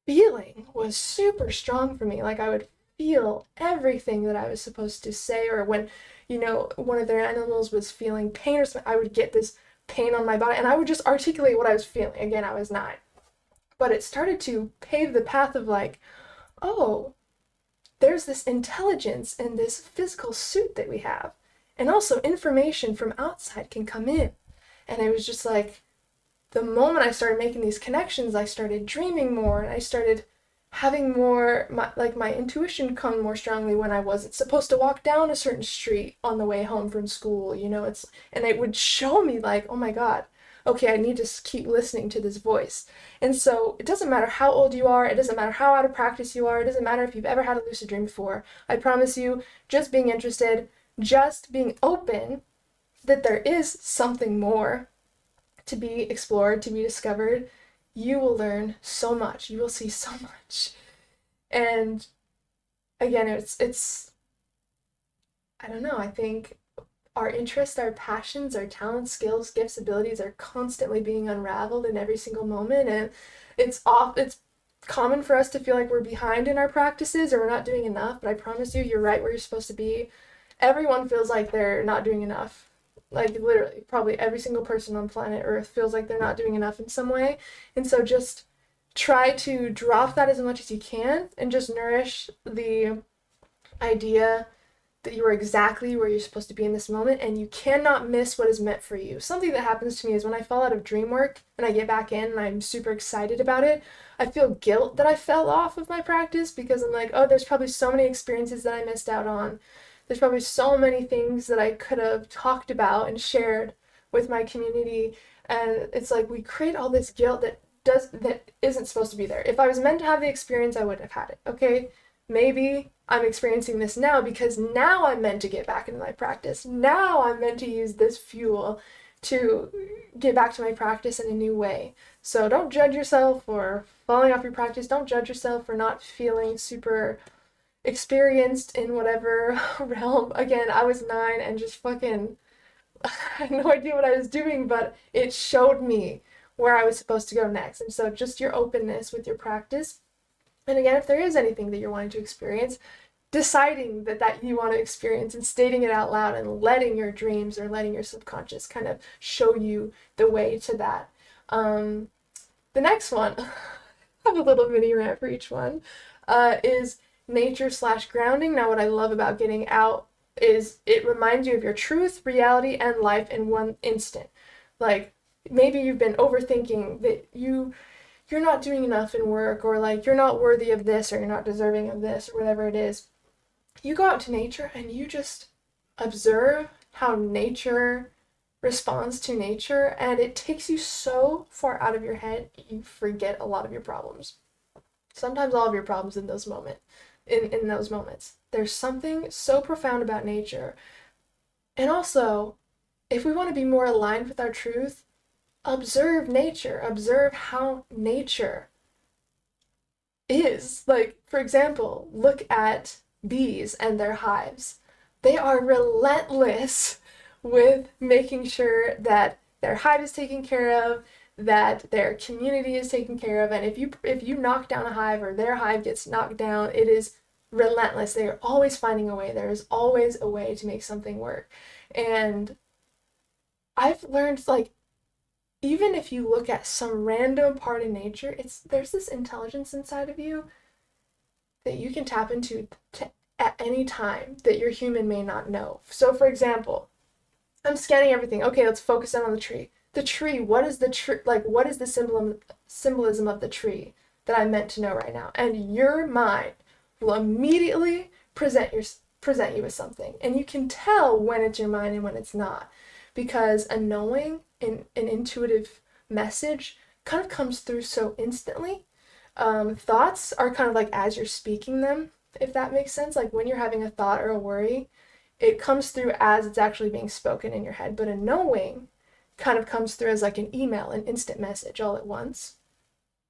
feeling was super strong for me. Like I would feel everything that I was supposed to say, or when, one of their animals was feeling pain or something, I would get this pain on my body and I would just articulate what I was feeling. Again, I was 9. But it started to pave the path of like, oh, there's this intelligence in this physical suit that we have. And also information from outside can come in. And it was just like, the moment I started making these connections, I started dreaming more, and I started having more, my intuition come more strongly when I wasn't supposed to walk down a certain street on the way home from school, and it would show me like, oh my God, okay, I need to keep listening to this voice. And so it doesn't matter how old you are, it doesn't matter how out of practice you are, it doesn't matter if you've ever had a lucid dream before. I promise you, just being interested, just being open that there is something more to be explored, to be discovered, you will learn so much. You will see so much. And again, it's I don't know, I think our interests, our passions, our talents, skills, gifts, abilities are constantly being unraveled in every single moment, and it's common for us to feel like we're behind in our practices or we're not doing enough, but I promise you, you're right where you're supposed to be. Everyone feels like they're not doing enough. Like literally, probably every single person on planet Earth feels like they're not doing enough in some way. And so just try to drop that as much as you can and just nourish the idea that you are exactly where you're supposed to be in this moment, and you cannot miss what is meant for you. Something that happens to me is when I fall out of dreamwork and I get back in and I'm super excited about it, I feel guilt that I fell off of my practice because I'm like, oh, there's probably so many experiences that I missed out on. There's probably so many things that I could have talked about and shared with my community. And it's like we create all this guilt that isn't supposed to be there. If I was meant to have the experience, I would have had it. Okay? Maybe I'm experiencing this now because now I'm meant to get back into my practice. Now I'm meant to use this fuel to get back to my practice in a new way. So don't judge yourself for falling off your practice. Don't judge yourself for not feeling super experienced in whatever realm. Again, I was 9 and just fucking I had no idea what I was doing, but it showed me where I was supposed to go next. And so just your openness with your practice. And again, if there is anything that you're wanting to experience, deciding that you want to experience and stating it out loud and letting your dreams or letting your subconscious kind of show you the way to that. The next one, I have a little mini rant for each one, is nature/grounding. Now, what I love about getting out is it reminds you of your truth, reality, and life in one instant. Like, maybe you've been overthinking that you're not doing enough in work, or like you're not worthy of this, or you're not deserving of this, or whatever it is. You go out to nature and you just observe how nature responds to nature, and it takes you so far out of your head, you forget a lot of your problems. Sometimes all of your problems in those moments. in those moments. There's something so profound about nature. And also, if we want to be more aligned with our truth, observe nature. Observe how nature is. Like, for example, look at bees and their hives. They are relentless with making sure that their hive is taken care of, that their community is taken care of, and if you knock down a hive or their hive gets knocked down, it is relentless. They are always finding a way. There is always a way to make something work. And I've learned, like, even if you look at some random part in nature, there's this intelligence inside of you that you can tap into at any time that your human may not know. So for example, I'm scanning everything. Okay, let's focus in on the tree. The tree, what is the tree, like, what is the symbolism of the tree that I'm meant to know right now? And your mind will immediately present you with something. And you can tell when it's your mind and when it's not. Because a knowing, an intuitive message kind of comes through so instantly. Thoughts are kind of like as you're speaking them, if that makes sense. Like when you're having a thought or a worry, it comes through as it's actually being spoken in your head. But a knowing kind of comes through as like an email, an instant message all at once.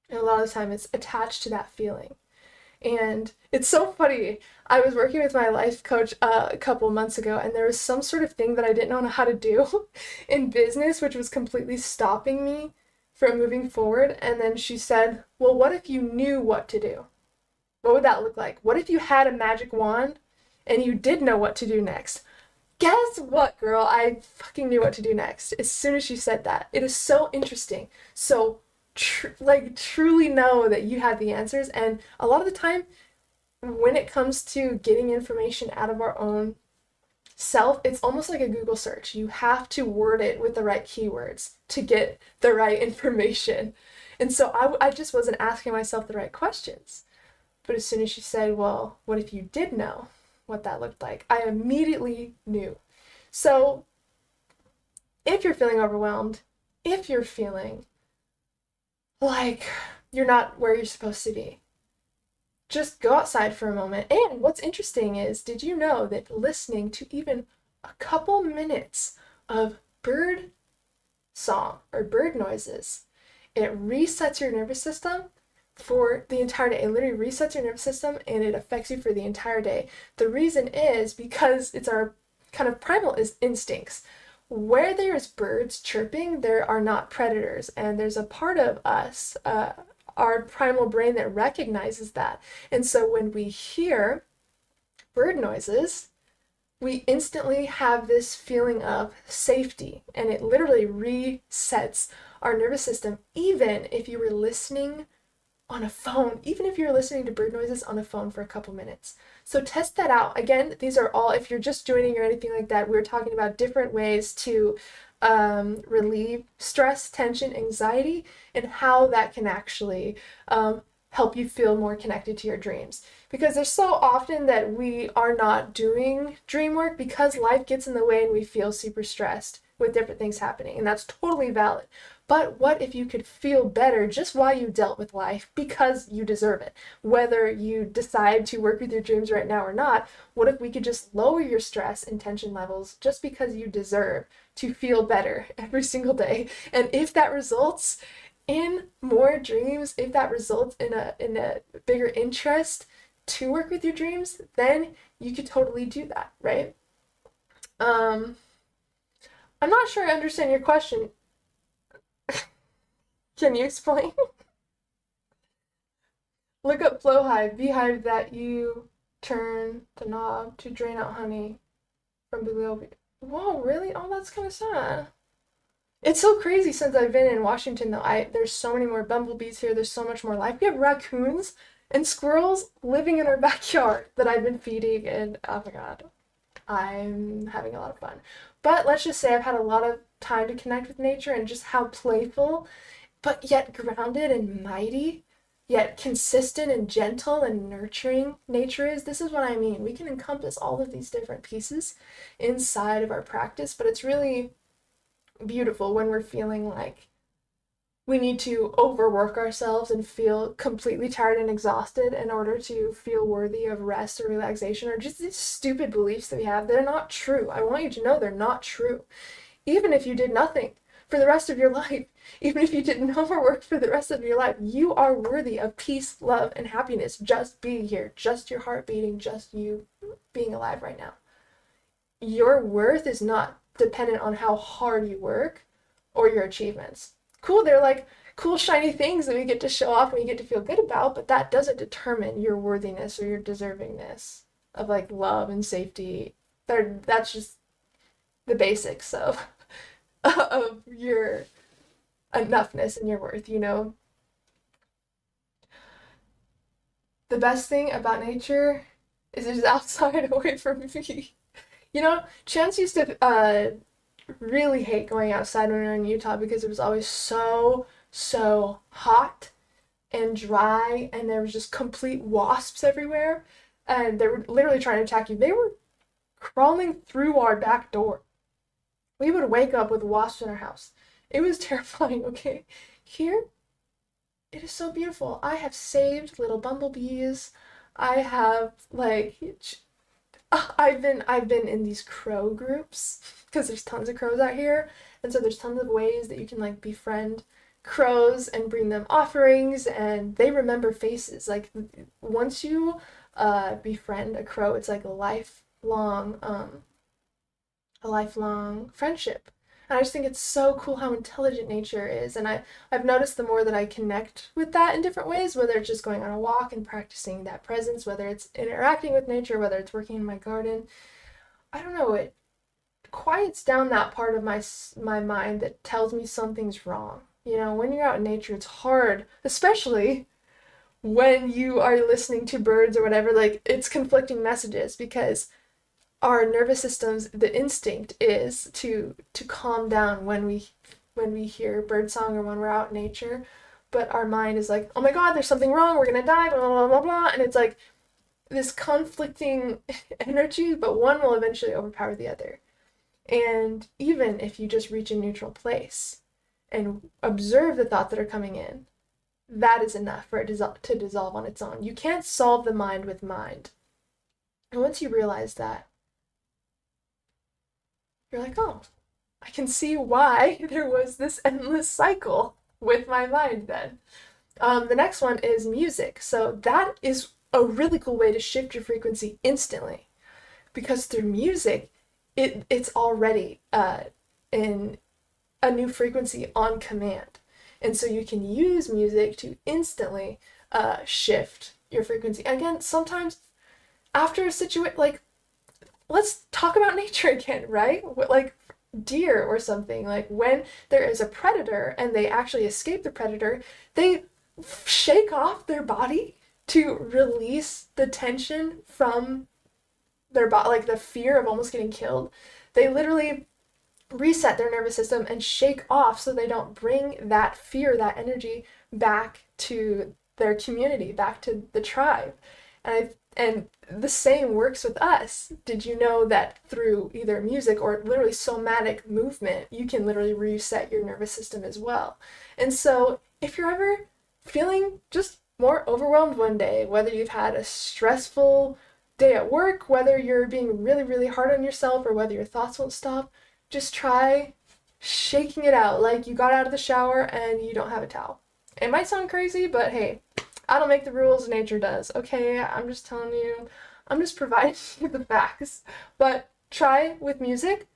And a lot of the time it's attached to that feeling. And it's so funny. I was working with my life coach a couple months ago, and there was some sort of thing that I didn't know how to do in business, which was completely stopping me from moving forward. And then she said, well, what if you knew what to do? What would that look like? What if you had a magic wand and you did know what to do next? Guess what, girl? I fucking knew what to do next as soon as she said that. It is so interesting. So truly know that you have the answers. And a lot of the time when it comes to getting information out of our own self, it's almost like a Google search. You have to word it with the right keywords to get the right information. And so I just wasn't asking myself the right questions. But as soon as she said, well, what if you did know what that looked like? I immediately knew. So if you're feeling overwhelmed, if you're feeling like you're not where you're supposed to be, just go outside for a moment. And what's interesting is, did you know that listening to even a couple minutes of bird song or bird noises, it resets your nervous system for the entire day. It literally resets your nervous system and it affects you for the entire day. The reason is because it's our kind of primal instincts. Where there's birds chirping, there are not predators, and there's a part of us, our primal brain, that recognizes that. And so when we hear bird noises, we instantly have this feeling of safety, and it literally resets our nervous system, even if you were listening on a phone, even if you're listening to bird noises on a phone for a couple minutes. So test that out. Again, these are all, if you're just joining or anything like that, we're talking about different ways to relieve stress, tension, anxiety, and how that can actually help you feel more connected to your dreams. Because there's so often that we are not doing dream work because life gets in the way and we feel super stressed with different things happening, and that's totally valid. But what if you could feel better just while you dealt with life, because you deserve it? Whether you decide to work with your dreams right now or not, what if we could just lower your stress and tension levels just because you deserve to feel better every single day? And if that results in more dreams, if that results in a bigger interest to work with your dreams, then you could totally do that, right? I'm not sure I understand your question. Can you explain? Look up blowhive, beehive that you turn the knob to drain out honey from below. Whoa, really? Oh, that's kind of sad. It's so crazy since I've been in Washington, though. There's so many more bumblebees here. There's so much more life. We have raccoons and squirrels living in our backyard that I've been feeding, and oh my god, I'm having a lot of fun. But let's just say I've had a lot of time to connect with nature, and just how playful, but yet grounded and mighty, yet consistent and gentle and nurturing nature is. This is what I mean. We can encompass all of these different pieces inside of our practice, but it's really beautiful when we're feeling like we need to overwork ourselves and feel completely tired and exhausted in order to feel worthy of rest or relaxation, or just these stupid beliefs that we have. They're not true. I want you to know they're not true. Even if you did nothing for the rest of your life, even if you did no more work for the rest of your life, you are worthy of peace, love, and happiness. Just being here, just your heart beating, just you being alive right now. Your worth is not dependent on how hard you work or your achievements. Cool, they're like cool shiny things that we get to show off and we get to feel good about, but that doesn't determine your worthiness or your deservingness of like love and safety. That's just the basics of of your enoughness and your worth, you know? The best thing about nature is it's outside away from me. You know, Chance used to really hate going outside when we were in Utah because it was always so hot and dry, and there was just complete wasps everywhere, and they were literally trying to attack you. They were crawling through our back door. We would wake up with wasps in our house. It was terrifying, okay? Here, it is so beautiful. I have saved little bumblebees. I have like I've been in these crow groups because there's tons of crows out here, and so there's tons of ways that you can like befriend crows and bring them offerings, and they remember faces. Like once you befriend a crow, it's like a lifelong friendship. And I just think it's so cool how intelligent nature is. And I've noticed the more that I connect with that in different ways, whether it's just going on a walk and practicing that presence, whether it's interacting with nature, whether it's working in my garden, I don't know, it quiets down that part of my mind that tells me something's wrong. You know, when you're out in nature, it's hard, especially when you are listening to birds or whatever, like it's conflicting messages because our nervous systems, the instinct is to calm down when we hear birdsong or when we're out in nature, but our mind is like, oh my god, there's something wrong, we're gonna die, blah blah blah blah, and it's like this conflicting energy, but one will eventually overpower the other. And even if you just reach a neutral place and observe the thoughts that are coming in, that is enough for it to dissolve on its own. You can't solve the mind with mind. And once you realize that, you're like, oh, I can see why there was this endless cycle with my mind then. The next one is music. So that is a really cool way to shift your frequency instantly because through music, it's already in a new frequency on command. And so you can use music to instantly shift your frequency. Again, sometimes after a situation, like let's talk about nature again, right? Like deer or something. Like when there is a predator and they actually escape the predator, they shake off their body to release the tension from their body, like the fear of almost getting killed. They literally reset their nervous system and shake off so they don't bring that fear, that energy back to their community, back to the tribe. And the same works with us. Did you know that through either music or literally somatic movement, you can literally reset your nervous system as well? And so if you're ever feeling just more overwhelmed one day, whether you've had a stressful day at work, whether you're being really hard on yourself, or whether your thoughts won't stop, just try shaking it out like you got out of the shower and you don't have a towel. It might sound crazy, but hey, I don't make the rules, nature does, okay? I'm just telling you, I'm just providing you the facts. But try with music,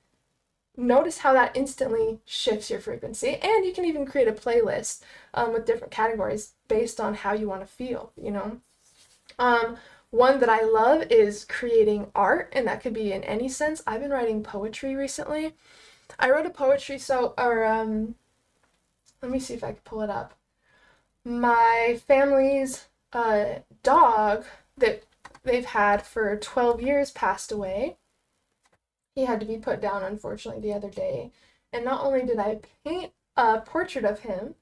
notice how that instantly shifts your frequency, and you can even create a playlist with different categories based on how you want to feel, you know? One that I love is creating art, and that could be in any sense. I've been writing poetry recently. I wrote a poetry, let me see if I can pull it up. My family's dog that they've had for 12 years passed away. He had to be put down, unfortunately, the other day. And not only did I paint a portrait of him,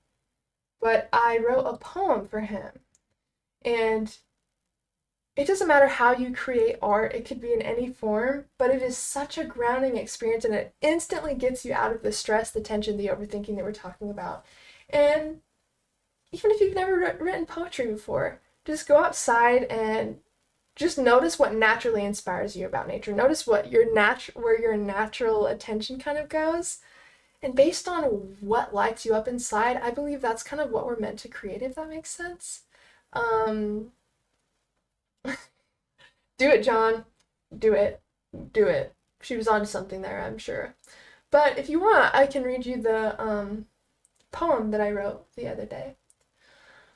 but I wrote a poem for him. And it doesn't matter how you create art, it could be in any form, but it is such a grounding experience, and it instantly gets you out of the stress, the tension, the overthinking that we're talking about. And even if you've never written poetry before, just go outside and just notice what naturally inspires you about nature. Notice what where your natural attention kind of goes. And based on what lights you up inside, I believe that's kind of what we're meant to create, if that makes sense. Um, do it, John. Do it. Do it. She was onto something there, I'm sure. But if you want, I can read you the poem that I wrote the other day.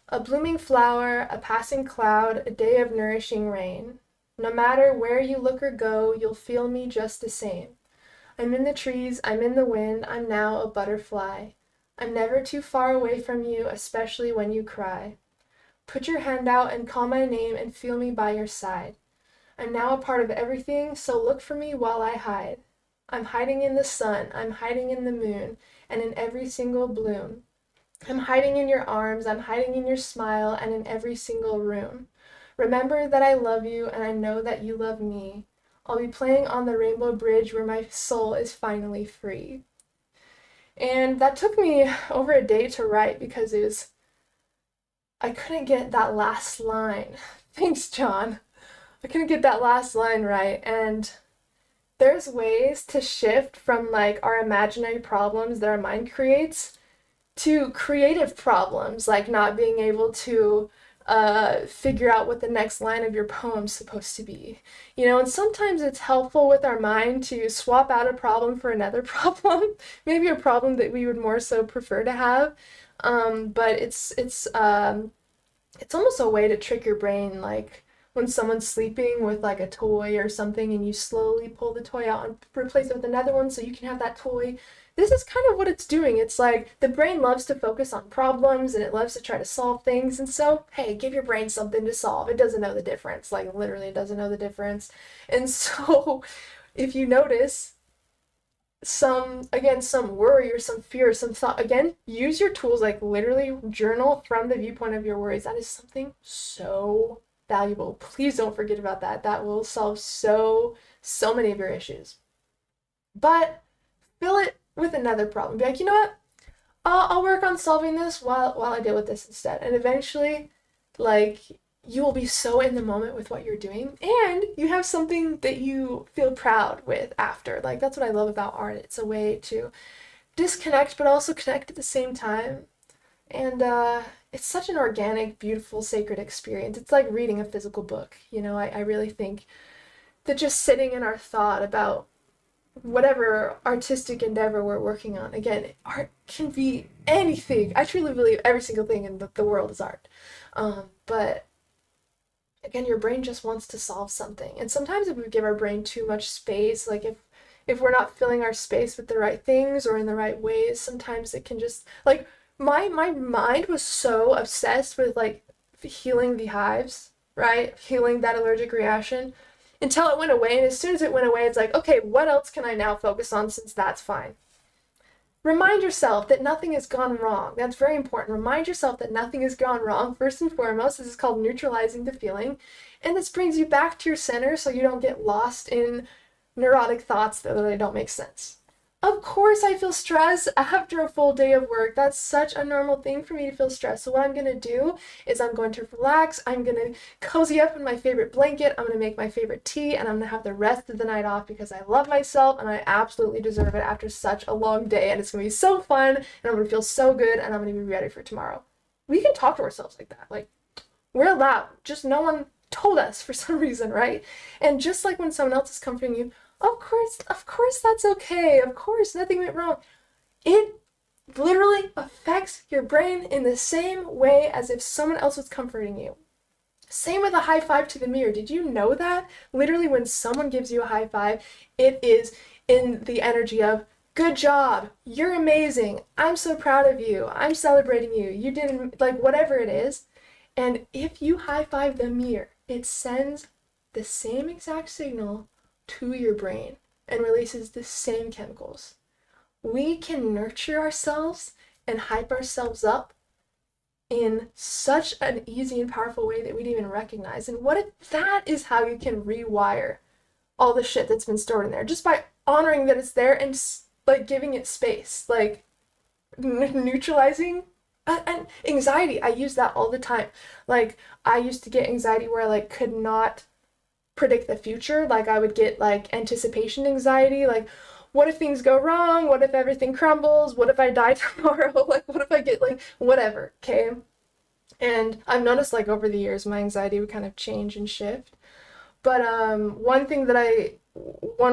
A blooming flower, a passing cloud, a day of nourishing rain. No matter where you look or go, you'll feel me just the same. I'm in the trees, I'm in the wind, I'm now a butterfly. I'm never too far away from you, especially when you cry. Put your hand out and call my name and feel me by your side. I'm now a part of everything, so look for me while I hide. I'm hiding in the sun, I'm hiding in the moon, and in every single bloom. I'm hiding in your arms, I'm hiding in your smile, and in every single room. Remember that I love you, and I know that you love me. I'll be playing on the rainbow bridge where my soul is finally free. And that took me over a day to write because I couldn't get that last line. Thanks, John. I couldn't get that last line right. And there's ways to shift from like our imaginary problems that our mind creates to creative problems, like not being able to figure out what the next line of your poem's supposed to be. And sometimes it's helpful with our mind to swap out a problem for another problem, maybe a problem that we would more so prefer to have. But it's almost a way to trick your brain, like when someone's sleeping with like a toy or something and you slowly pull the toy out and replace it with another one so you can have that toy. This is kind of what it's doing. It's like the brain loves to focus on problems and it loves to try to solve things. And so, hey, give your brain something to solve. It doesn't know the difference. Like, literally, it doesn't know the difference. And so, if you notice some worry or some fear or some thought, again, use your tools, like literally journal from the viewpoint of your worries. That is something so valuable. Please don't forget about that. That will solve so many of your issues. But fill it with another problem. Be like, you know what? I'll work on solving this while I deal with this instead. And eventually, like, you will be so in the moment with what you're doing, and you have something that you feel proud with after. Like, that's what I love about art. It's a way to disconnect, but also connect at the same time. And it's such an organic, beautiful, sacred experience. It's like reading a physical book. I really think that just sitting in our thought about whatever artistic endeavor we're working on. Again, art can be anything. I truly believe every single thing in the world is art. But again, your brain just wants to solve something. And sometimes if we give our brain too much space, like if we're not filling our space with the right things or in the right ways, sometimes it can just, like, my mind was so obsessed with like healing the hives, right? Healing that allergic reaction until it went away. And as soon as it went away, it's like, okay, what else can I now focus on since that's fine? Remind yourself that nothing has gone wrong. That's very important. Remind yourself that nothing has gone wrong. First and foremost, this is called neutralizing the feeling. And this brings you back to your center so you don't get lost in neurotic thoughts that really don't make sense. Of course I feel stressed after a full day of work. That's such a normal thing for me to feel stressed. So what I'm going to do is I'm going to relax. I'm going to cozy up in my favorite blanket. I'm going to make my favorite tea, and I'm going to have the rest of the night off because I love myself and I absolutely deserve it after such a long day. And it's going to be so fun, and I'm going to feel so good, and I'm going to be ready for tomorrow. We can talk to ourselves like that. Like, we're allowed. Just no one told us for some reason, right? And just like when someone else is comforting you, of course that's okay. Of course, nothing went wrong. It literally affects your brain in the same way as if someone else was comforting you. Same with a high five to the mirror. Did you know that? Literally, when someone gives you a high five, it is in the energy of, good job, you're amazing, I'm so proud of you, I'm celebrating you, you didn't, like, whatever it is. And if you high five the mirror, it sends the same exact signal to your brain and releases the same chemicals. We can nurture ourselves and hype ourselves up in such an easy and powerful way that we didn't even recognize. And what if that is how you can rewire all the shit that's been stored in there, just by honoring that it's there and like giving it space, like neutralizing And anxiety, I use that all the time. Like, I used to get anxiety where I like could not predict the future. Like, I would get like anticipation anxiety, like, what if things go wrong? What if everything crumbles? What if I die tomorrow? Like, what if I get like whatever, okay? And I've noticed like over the years my anxiety would kind of change and shift. But one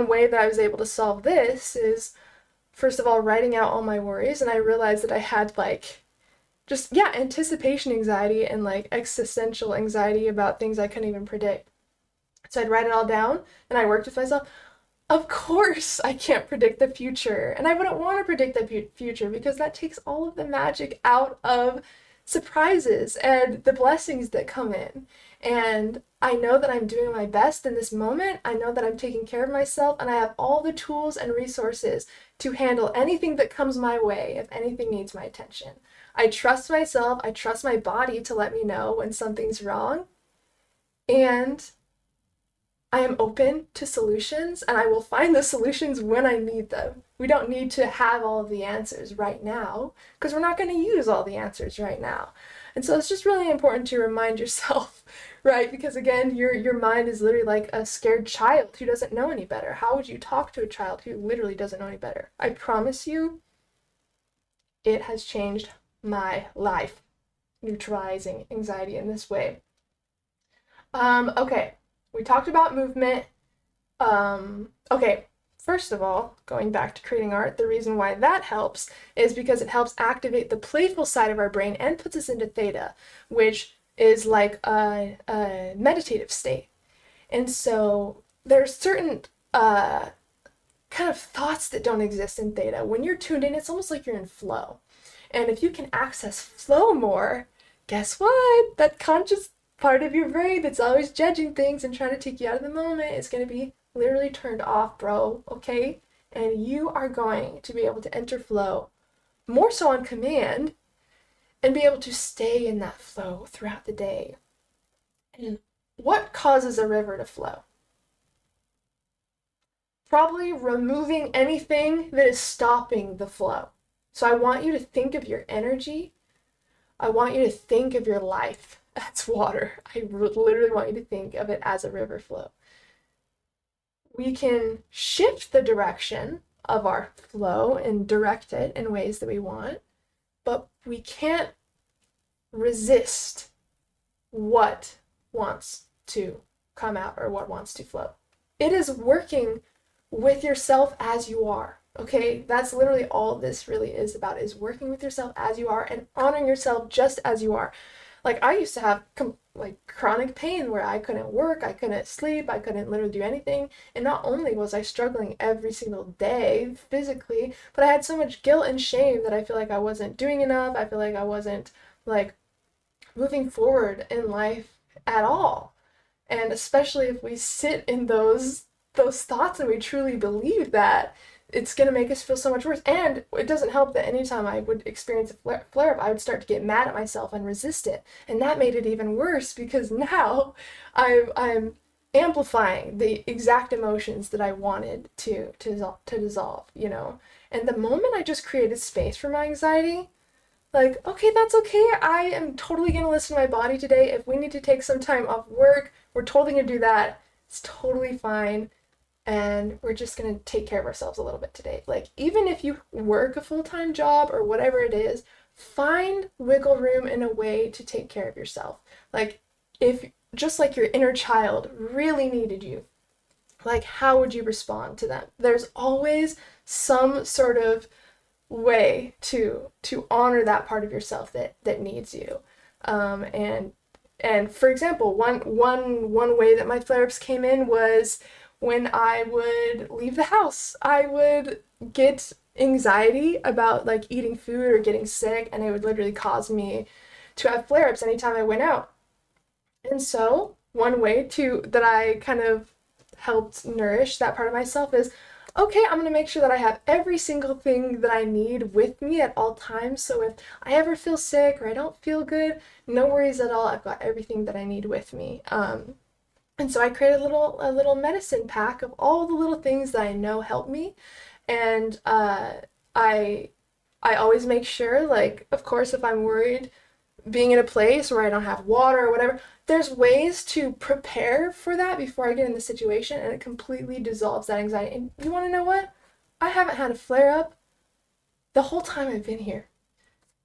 way that I was able to solve this is, first of all, writing out all my worries. And I realized that I had like just, yeah, anticipation anxiety and like existential anxiety about things I couldn't even predict. So I'd write it all down and I worked with myself. Of course, I can't predict the future, and I wouldn't want to predict the future because that takes all of the magic out of surprises and the blessings that come in. And I know that I'm doing my best in this moment. I know that I'm taking care of myself, and I have all the tools and resources to handle anything that comes my way if anything needs my attention. I trust myself, I trust my body to let me know when something's wrong, and I am open to solutions, and I will find the solutions when I need them. We don't need to have all of the answers right now because we're not going to use all the answers right now. And so it's just really important to remind yourself, right? Because again, your mind is literally like a scared child who doesn't know any better. How would you talk to a child who literally doesn't know any better? I promise you, it has changed my life, neutralizing anxiety in this way. Okay, we talked about movement. Okay, first of all, going back to creating art, the reason why that helps is because it helps activate the playful side of our brain and puts us into theta, which is like a meditative state. And so there's certain kind of thoughts that don't exist in theta. When you're tuned in, it's almost like you're in flow. And if you can access flow more, guess what? That conscious part of your brain that's always judging things and trying to take you out of the moment is going to be literally turned off, bro, okay? And you are going to be able to enter flow more so on command and be able to stay in that flow throughout the day. And what causes a river to flow? Probably removing anything that is stopping the flow. So I want you to think of your energy. I want you to think of your life as water. I literally want you to think of it as a river flow. We can shift the direction of our flow and direct it in ways that we want, but we can't resist what wants to come out or what wants to flow. It is working with yourself as you are. Okay, that's literally all this really is about, is working with yourself as you are and honoring yourself just as you are. Like, I used to have like chronic pain where I couldn't work, I couldn't sleep, I couldn't literally do anything. And not only was I struggling every single day physically, but I had so much guilt and shame that I feel like I wasn't doing enough. I feel like I wasn't like moving forward in life at all. And especially if we sit in those thoughts and we truly believe that, it's going to make us feel so much worse. And it doesn't help that anytime I would experience a flare up, I would start to get mad at myself and resist it. And that made it even worse because now I'm amplifying the exact emotions that I wanted to dissolve, you know? And the moment I just created space for my anxiety, like, okay, that's okay. I am totally going to listen to my body today. If we need to take some time off work, we're totally going to do that. It's totally fine. And we're just going to take care of ourselves a little bit today. Like, even if you work a full-time job or whatever it is, find wiggle room in a way to take care of yourself. Like, if just like your inner child really needed you, like, how would you respond to them? There's always some sort of way to honor that part of yourself that needs you. And for example, one way that my flare-ups came in was when I would leave the house. I would get anxiety about like eating food or getting sick, and it would literally cause me to have flare-ups anytime I went out. And so one way to that I kind of helped nourish that part of myself is, okay, I'm gonna make sure that I have every single thing that I need with me at all times. So if I ever feel sick or I don't feel good, no worries at all. I've got everything that I need with me. And so I created a little medicine pack of all the little things that I know help me. And I I always make sure, like, of course, if I'm worried being in a place where I don't have water or whatever, there's ways to prepare for that before I get in the situation, and it completely dissolves that anxiety. And you want to know what? I haven't had a flare up the whole time I've been here.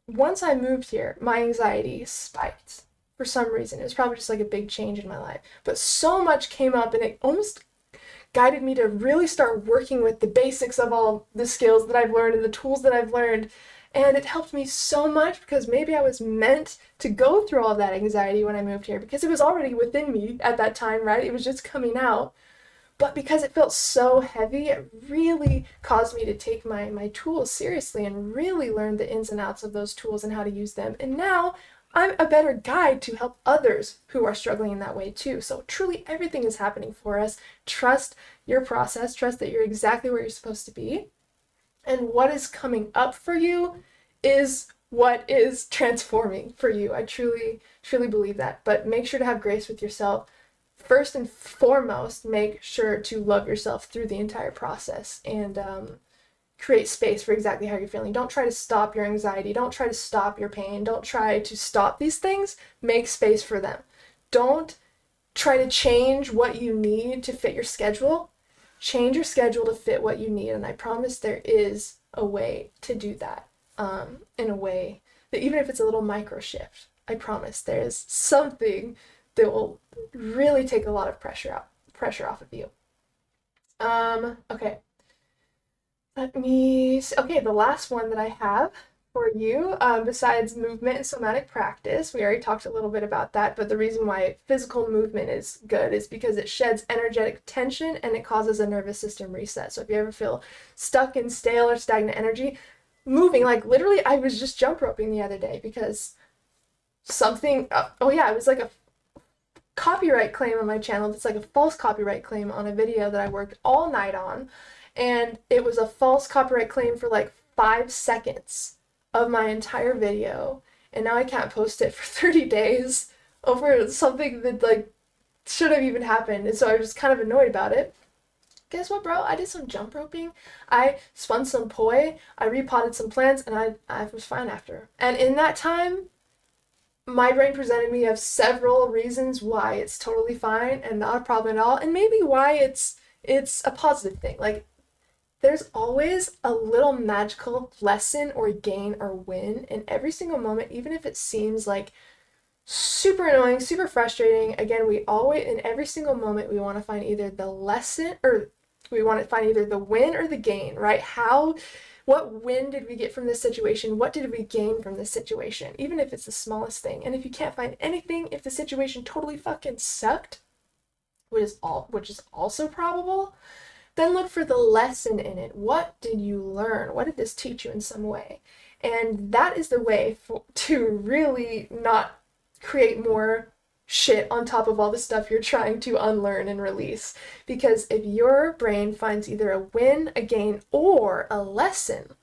Once I moved here, my anxiety spiked for some reason. It was probably just like a big change in my life. But so much came up, and it almost guided me to really start working with the basics of all the skills that I've learned and the tools that I've learned. And it helped me so much because maybe I was meant to go through all that anxiety when I moved here because it was already within me at that time, right? It was just coming out. But because it felt so heavy, it really caused me to take my tools seriously and really learn the ins and outs of those tools and how to use them. And now I'm a better guide to help others who are struggling in that way too. So truly everything is happening for us. Trust your process. Trust that you're exactly where you're supposed to be. And what is coming up for you is what is transforming for you. I truly, truly believe that. But make sure to have grace with yourself. First and foremost, make sure to love yourself through the entire process and create space for exactly how you're feeling. Don't try to stop your anxiety. Don't try to stop your pain. Don't try to stop these things. Make space for them. Don't try to change what you need to fit your schedule. Change your schedule to fit what you need. And I promise there is a way to do that in a way that even if it's a little micro shift, I promise there is something that will really take a lot of pressure off of you. Okay. Let me see. Okay, the last one that I have for you, besides movement and somatic practice, we already talked a little bit about that, but the reason why physical movement is good is because it sheds energetic tension and it causes a nervous system reset. So if you ever feel stuck in stale or stagnant energy, moving, like literally, I was just jump roping the other day because something, it was like a copyright claim on my channel. It's like a false copyright claim on a video that I worked all night on. And it was a false copyright claim for like 5 seconds of my entire video. And now I can't post it for 30 days over something that like should have even happened. And so I was just kind of annoyed about it. Guess what, bro? I did some jump roping. I spun some poi. I repotted some plants, and I was fine after. And in that time, my brain presented me of several reasons why it's totally fine and not a problem at all, and maybe why it's a positive thing. Like, there's always a little magical lesson or gain or win in every single moment, even if it seems like super annoying, super frustrating. Again, we always, in every single moment, we want to find either the lesson or we want to find either the win or the gain, right? What win did we get from this situation? What did we gain from this situation? Even if it's the smallest thing. And if you can't find anything, if the situation totally fucking sucked, which is also probable, then look for the lesson in it. What did you learn? What did this teach you in some way? And that is the way to really not create more shit on top of all the stuff you're trying to unlearn and release. Because if your brain finds either a win, a gain, or a lesson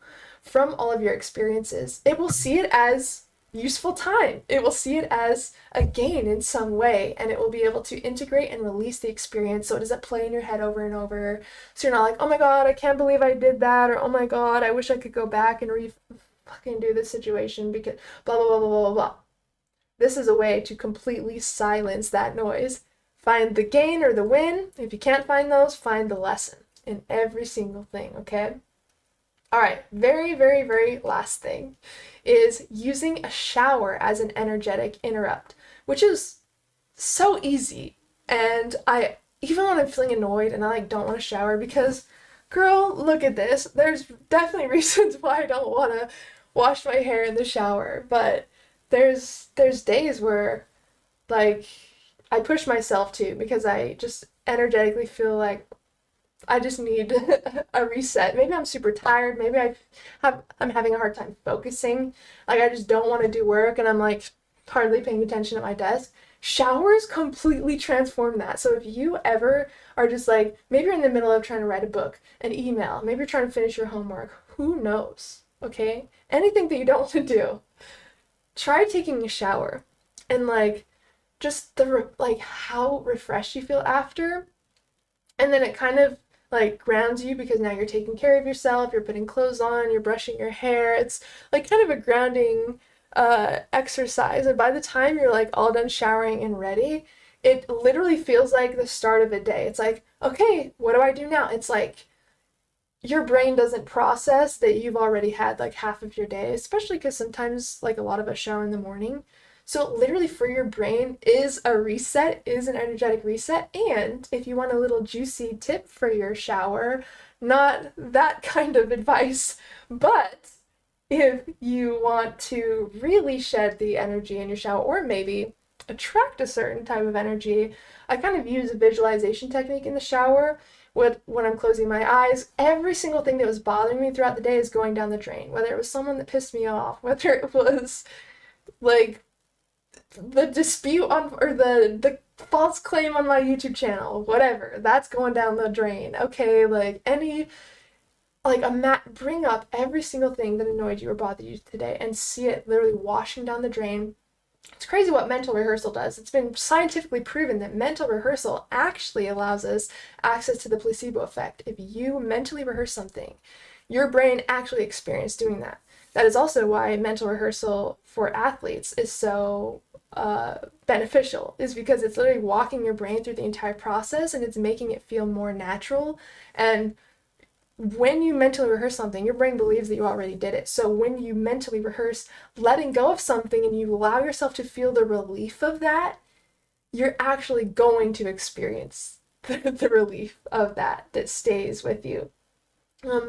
from all of your experiences, it will see it as useful time. It will see it as a gain in some way, and it will be able to integrate and release the experience so it doesn't play in your head over and over. So you're not like, oh my god, I can't believe I did that, or oh my god, I wish I could go back and fucking do this situation because blah blah blah blah blah blah. This is a way to completely silence that noise. Find the gain or the win. If you can't find those, find the lesson in every single thing, okay? All right, very, very, very last thing is using a shower as an energetic interrupt, which is so easy. And even when I'm feeling annoyed and I don't want to shower because, girl, look at this. There's definitely reasons why I don't want to wash my hair in the shower, but there's days where I push myself to because I just energetically feel like I just need a reset. Maybe I'm super tired. Maybe I'm having a hard time focusing. I just don't want to do work and I'm hardly paying attention at my desk. Showers completely transform that. So if you ever are just maybe you're in the middle of trying to write a book, an email, maybe you're trying to finish your homework, who knows, okay? Anything that you don't want to do, try taking a shower and just how refreshed you feel after. And then it kind of like grounds you because now you're taking care of yourself, you're putting clothes on, you're brushing your hair. It's like kind of a grounding exercise. And by the time you're like all done showering and ready, it literally feels like the start of a day. It's like, okay, what do I do now? It's like your brain doesn't process that you've already had like half of your day, especially because sometimes like a lot of us shower in the morning. So literally for your brain is a reset, is an energetic reset. And if you want a little juicy tip for your shower, not that kind of advice, but if you want to really shed the energy in your shower, or maybe attract a certain type of energy, I kind of use a visualization technique in the shower. When I'm closing my eyes, every single thing that was bothering me throughout the day is going down the drain. Whether it was someone that pissed me off, whether it was like the dispute on, or the false claim on my YouTube channel, whatever, that's going down the drain. Okay, like any, like bring up every single thing that annoyed you or bothered you today and see it literally washing down the drain. It's crazy what mental rehearsal does. It's been scientifically proven that mental rehearsal actually allows us access to the placebo effect. If you mentally rehearse something, your brain actually experiences doing that. That is also why mental rehearsal for athletes is so beneficial, is because it's literally walking your brain through the entire process and it's making it feel more natural. And when you mentally rehearse something, your brain believes that you already did it. So when you mentally rehearse letting go of something and you allow yourself to feel the relief of that, you're actually going to experience the relief of that stays with you.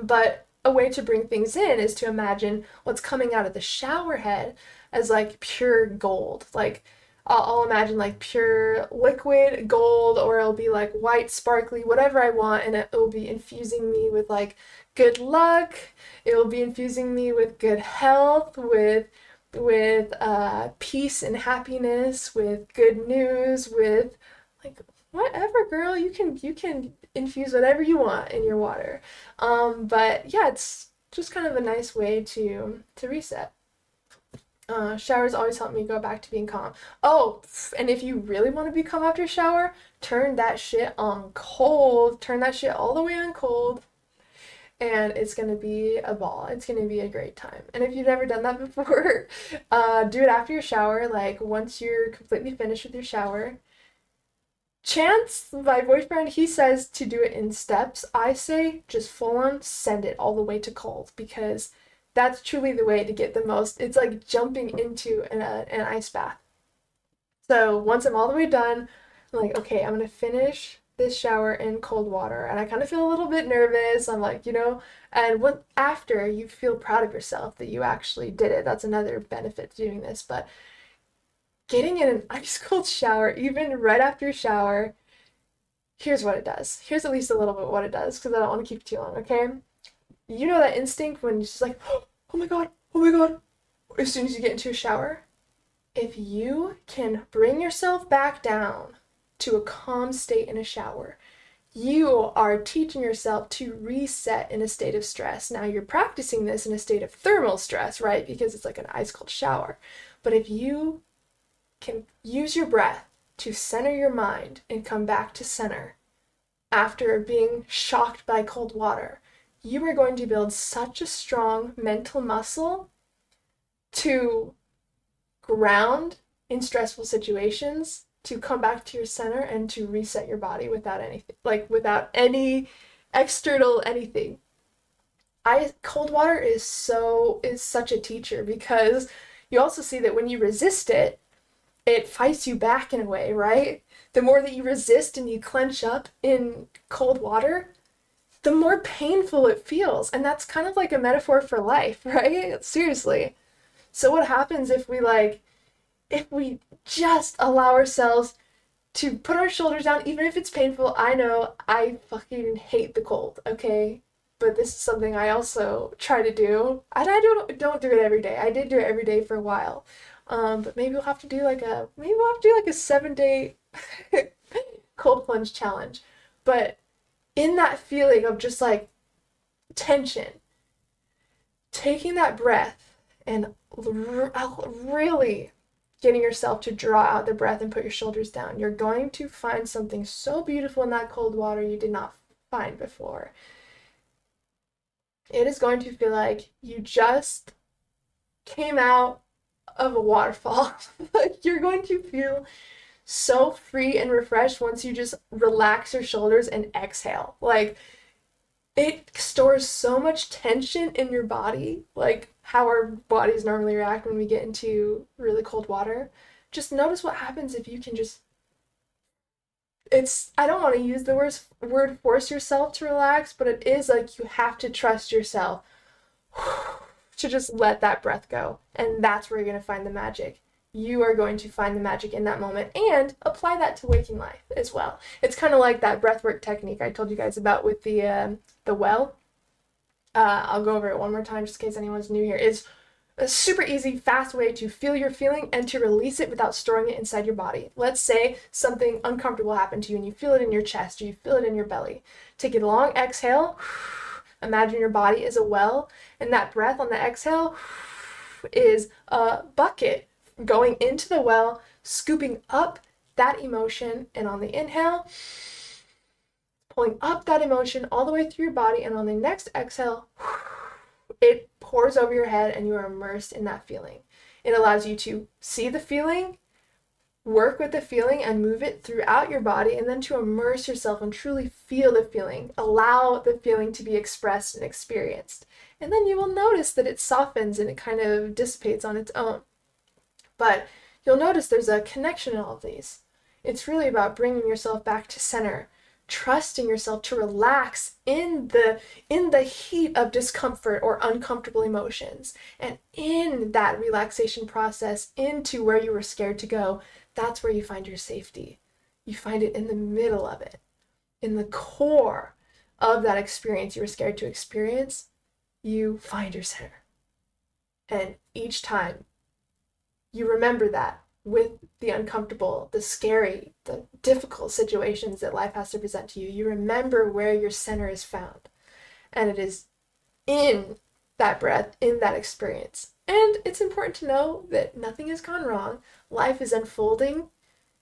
But a way to bring things in is to imagine what's coming out of the shower head as like pure gold. Like I'll imagine like pure liquid gold, or it'll be like white, sparkly, whatever I want, and it'll be infusing me with like good luck. It will be infusing me with good health, with peace and happiness, with good news, with like whatever, girl. You can infuse whatever you want in your water. But yeah, it's just kind of a nice way to reset. Showers always help me go back to being calm. Oh, and if you really want to be calm after a shower, turn that shit on cold. Turn that shit all the way on cold, and it's gonna be a ball. It's gonna be a great time. And if you've never done that before, do it after your shower. Like once you're completely finished with your shower. Chance, my boyfriend, he says to do it in steps. I say just full on send it all the way to cold, because that's truly the way to get the most. It's like jumping into an ice bath. So once I'm all the way done, I'm like, okay, I'm gonna finish this shower in cold water, and I kind of feel a little bit nervous. I'm like, and after you feel proud of yourself that you actually did it. That's another benefit to doing this. But getting in an ice cold shower, even right after your shower, here's what it does. Here's at least a little bit what it does, because I don't want to keep it too long, okay? You know that instinct when it's just like, oh my god, oh my god, as soon as you get into a shower? If you can bring yourself back down to a calm state in a shower, you are teaching yourself to reset in a state of stress. Now you're practicing this in a state of thermal stress, right? Because it's like an ice cold shower. But if you can use your breath to center your mind and come back to center after being shocked by cold water, you are going to build such a strong mental muscle to ground in stressful situations, to come back to your center and to reset your body without anything, like without any external anything. Cold water is such a teacher, because you also see that when you resist it, it fights you back in a way, right? The more that you resist and you clench up in cold water, the more painful it feels. And that's kind of like a metaphor for life, right? Seriously. So what happens if we just allow ourselves to put our shoulders down, even if it's painful? I know I fucking hate the cold, okay? But this is something I also try to do. And I don't do it every day. I did do it every day for a while. But maybe we'll have to do like a 7-day cold plunge challenge. But in that feeling of just like tension, taking that breath and really getting yourself to draw out the breath and put your shoulders down, you're going to find something so beautiful in that cold water you did not find before. It is going to feel like you just came out of a waterfall. Like, you're going to feel so free and refreshed once you just relax your shoulders and exhale. Like, it stores so much tension in your body, like how our bodies normally react when we get into really cold water. Just notice what happens if you can just, I don't want to use the word force yourself to relax, but it is like you have to trust yourself to just let that breath go. And that's where you're going to find the magic. You are going to find the magic in that moment and apply that to waking life as well. It's kind of like that breathwork technique I told you guys about with the well. I'll go over it one more time just in case anyone's new here. It's a super easy, fast way to feel your feeling and to release it without storing it inside your body. Let's say something uncomfortable happened to you and you feel it in your chest or you feel it in your belly. Take a long exhale. Imagine your body is a well, and that breath on the exhale is a bucket going into the well, scooping up that emotion, and on the inhale, pulling up that emotion all the way through your body, and on the next exhale, it pours over your head and you are immersed in that feeling. It allows you to see the feeling, work with the feeling, and move it throughout your body, and then to immerse yourself and truly feel the feeling. Allow the feeling to be expressed and experienced. And then you will notice that it softens and it kind of dissipates on its own. But you'll notice there's a connection in all of these. It's really about bringing yourself back to center, trusting yourself to relax in the heat of discomfort or uncomfortable emotions. And in that relaxation process into where you were scared to go, that's where you find your safety. You find it in the middle of it, in the core of that experience you were scared to experience. You find your center. And each time you remember that with the uncomfortable, the scary, the difficult situations that life has to present to you, you remember where your center is found. And it is in that breath, in that experience. And it's important to know that nothing has gone wrong. Life is unfolding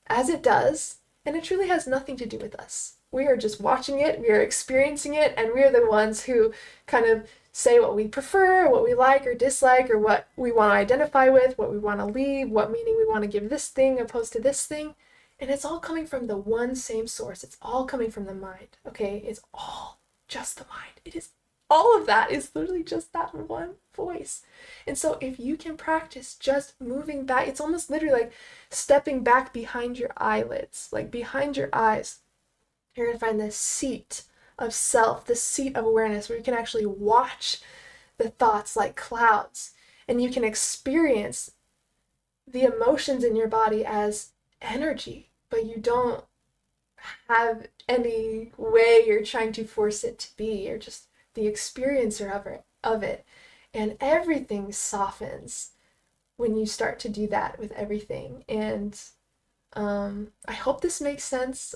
as it does, and it truly has nothing to do with us. We are just watching it, we are experiencing it, and we are the ones who kind of say what we prefer, what we like or dislike, or what we want to identify with, what we want to leave, what meaning we want to give this thing opposed to this thing. And it's all coming from the one same source. It's all coming from the mind, okay? It's all just the mind. It is all of that is literally just that one voice. And so if you can practice just moving back, it's almost literally like stepping back behind your eyelids, like behind your eyes. You're going to find this seat of self, the seat of awareness, where you can actually watch the thoughts like clouds, and you can experience the emotions in your body as energy, but you don't have any way you're trying to force it to be. You're just the experiencer of it. And everything softens when you start to do that with everything. And I hope this makes sense.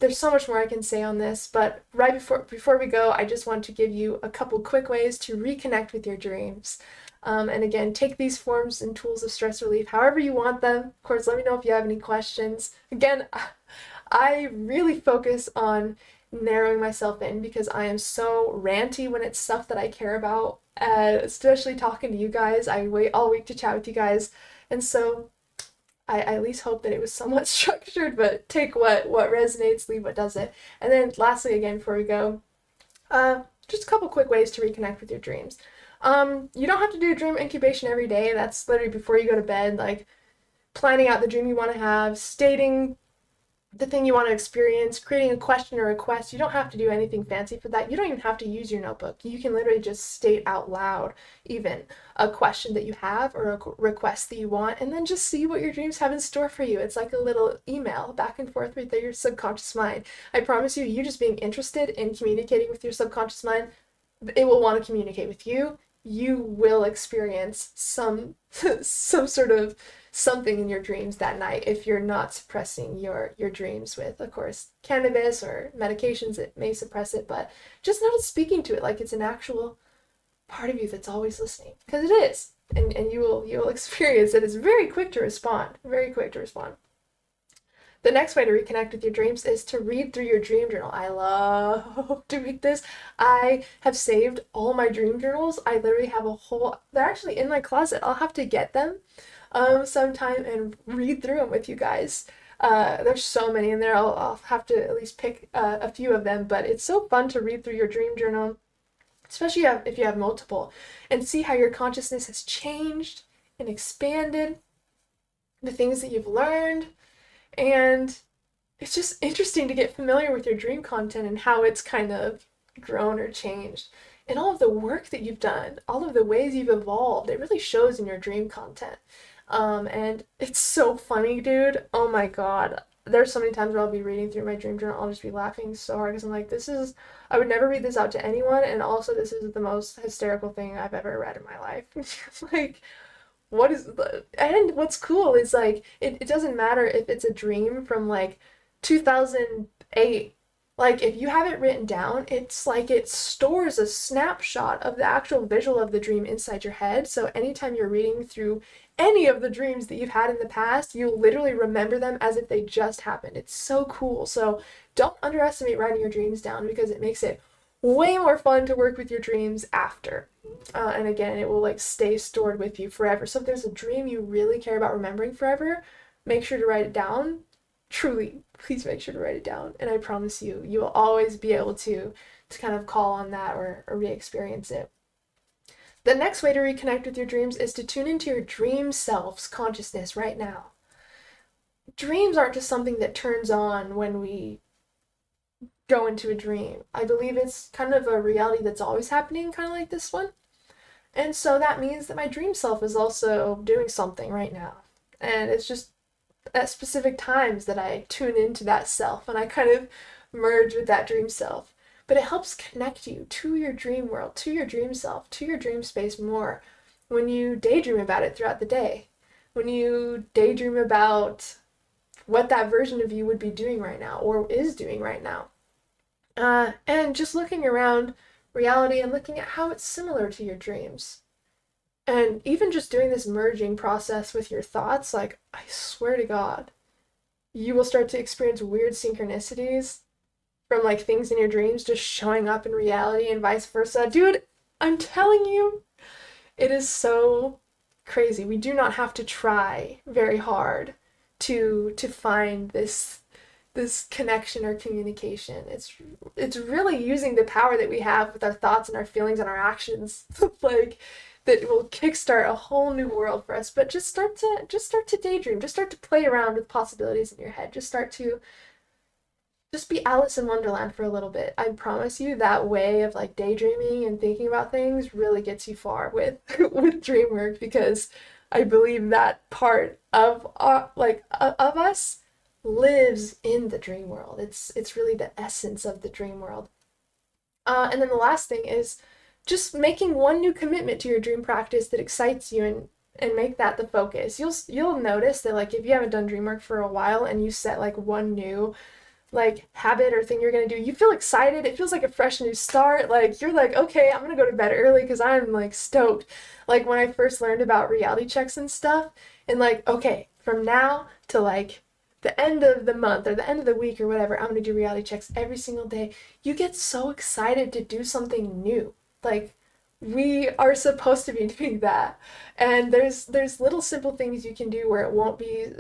There's so much more I can say on this, but right before we go, I just want to give you a couple quick ways to reconnect with your dreams. And again, take these forms and tools of stress relief however you want them. Of course, let me know if you have any questions. Again, I really focus on narrowing myself in because I am so ranty when it's stuff that I care about, especially talking to you guys. I wait all week to chat with you guys, and so I at least hope that it was somewhat structured, but take what resonates, leave what doesn't. And then lastly, again, before we go, just a couple quick ways to reconnect with your dreams. You don't have to do dream incubation every day. That's literally before you go to bed, like planning out the dream you want to have, stating the thing you want to experience, creating a question or request. You don't have to do anything fancy for that. You don't even have to use your notebook. You can literally just state out loud even a question that you have or a request that you want, and then just see what your dreams have in store for you. It's like a little email back and forth with your subconscious mind. I promise you, just being interested in communicating with your subconscious mind, it will want to communicate with you. You will experience some sort of something in your dreams that night if you're not suppressing your dreams with, of course, cannabis or medications that may suppress it, but just not speaking to it like it's an actual part of you that's always listening, because it is, and you will experience that it's very quick to respond, very quick to respond. The next way to reconnect with your dreams is to read through your dream journal. I love doing this. I have saved all my dream journals. I literally have a whole, they're actually in my closet. I'll have to get them sometime and read through them with you guys. There's so many in there. I'll have to at least pick a few of them, but it's so fun to read through your dream journal, especially if you have multiple, and see how your consciousness has changed and expanded, the things that you've learned. And it's just interesting to get familiar with your dream content and how it's kind of grown or changed. And all of the work that you've done, all of the ways you've evolved, it really shows in your dream content. And it's so funny, dude. Oh my God. There's so many times where I'll be reading through my dream journal, I'll just be laughing so hard because I'm like, I would never read this out to anyone. And also, this is the most hysterical thing I've ever read in my life. Like, and what's cool is like, it doesn't matter if it's a dream from like 2008. Like, if you have it written down, it's like it stores a snapshot of the actual visual of the dream inside your head. So anytime you're reading through any of the dreams that you've had in the past, you'll literally remember them as if they just happened. It's so cool. So don't underestimate writing your dreams down, because it makes it way more fun to work with your dreams after. And again, it will like stay stored with you forever. So if there's a dream you really care about remembering forever, make sure to write it down. Truly, please make sure to write it down. And I promise you will always be able to kind of call on that or re-experience it. The next way to reconnect with your dreams is to tune into your dream self's consciousness right now. Dreams aren't just something that turns on when we go into a dream. I believe it's kind of a reality that's always happening, kind of like this one. And so that means that my dream self is also doing something right now. And it's just at specific times that I tune into that self and I kind of merge with that dream self. But it helps connect you to your dream world, to your dream self, to your dream space more when you daydream about it throughout the day. When you daydream about what that version of you would be doing right now or is doing right now. And just looking around reality and looking at how it's similar to your dreams. And even just doing this merging process with your thoughts, like, I swear to God, you will start to experience weird synchronicities from like things in your dreams just showing up in reality and vice versa. Dude, I'm telling you, it is so crazy. We do not have to try very hard to find this connection or communication. It's really using the power that we have with our thoughts and our feelings and our actions, like, that will kickstart a whole new world for us. But just start to daydream. Just start to play around with possibilities in your head. Just be Alice in Wonderland for a little bit. I promise you that way of like daydreaming and thinking about things really gets you far with with dream work, because I believe that part of of us lives in the dream world. It's really the essence of the dream world. And then the last thing is just making one new commitment to your dream practice that excites you, and make that the focus. You'll notice that like if you haven't done dream work for a while and you set like one new like habit or thing you're gonna do, you feel excited. It feels like a fresh new start. Like you're like, okay, I'm gonna go to bed early because I'm like stoked. Like when I first learned about reality checks and stuff, and like, okay, from now to like the end of the month or the end of the week or whatever, I'm gonna do reality checks every single day. You get so excited to do something new. Like, we are supposed to be doing that. And there's little simple things you can do where it won't be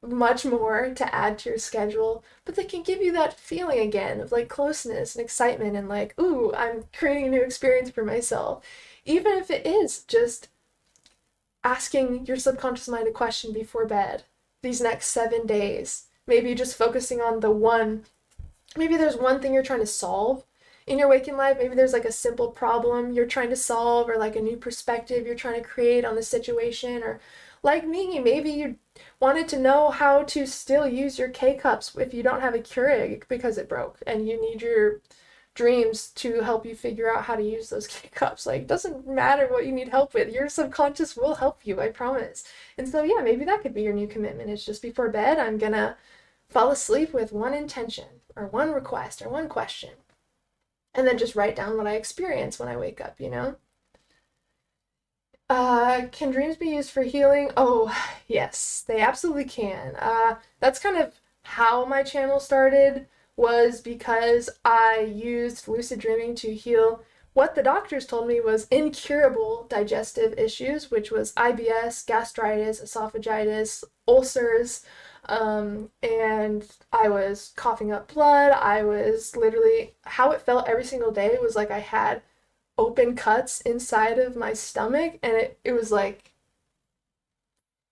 much more to add to your schedule, but they can give you that feeling again of like closeness and excitement and like, ooh, I'm creating a new experience for myself. Even if it is just asking your subconscious mind a question before bed these next 7 days, maybe just focusing on maybe there's one thing you're trying to solve in your waking life. Maybe there's like a simple problem you're trying to solve, or like a new perspective you're trying to create on the situation. Or like me, maybe you wanted to know how to still use your K-cups if you don't have a Keurig because it broke, and you need your dreams to help you figure out how to use those K-cups. Like, doesn't matter what you need help with, your subconscious will help you, I promise. And so yeah, maybe that could be your new commitment. It's just before bed, I'm gonna fall asleep with one intention or one request or one question, and then just write down what I experience when I wake up, you know? Can dreams be used for healing? Oh, yes, they absolutely can. That's kind of how my channel started was because I used lucid dreaming to heal what the doctors told me was incurable digestive issues, which was IBS, gastritis, esophagitis, ulcers, and I was coughing up blood. I was literally, how it felt every single day was like I had open cuts inside of my stomach, and it was like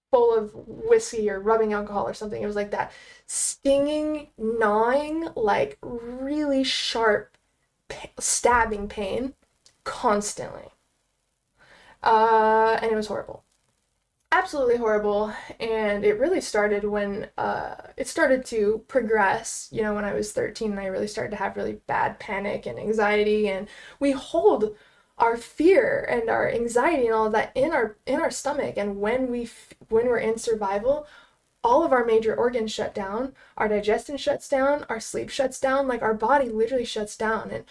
full of whiskey or rubbing alcohol or something. It was like that stinging, gnawing, like really sharp, stabbing pain constantly. And it was horrible. Absolutely horrible. And it really started when it started to progress, you know, when I was 13 and I really started to have really bad panic and anxiety. And we hold our fear and our anxiety and all of that in our stomach. And when we're in survival, all of our major organs shut down, our digestion shuts down, our sleep shuts down, like our body literally shuts down. And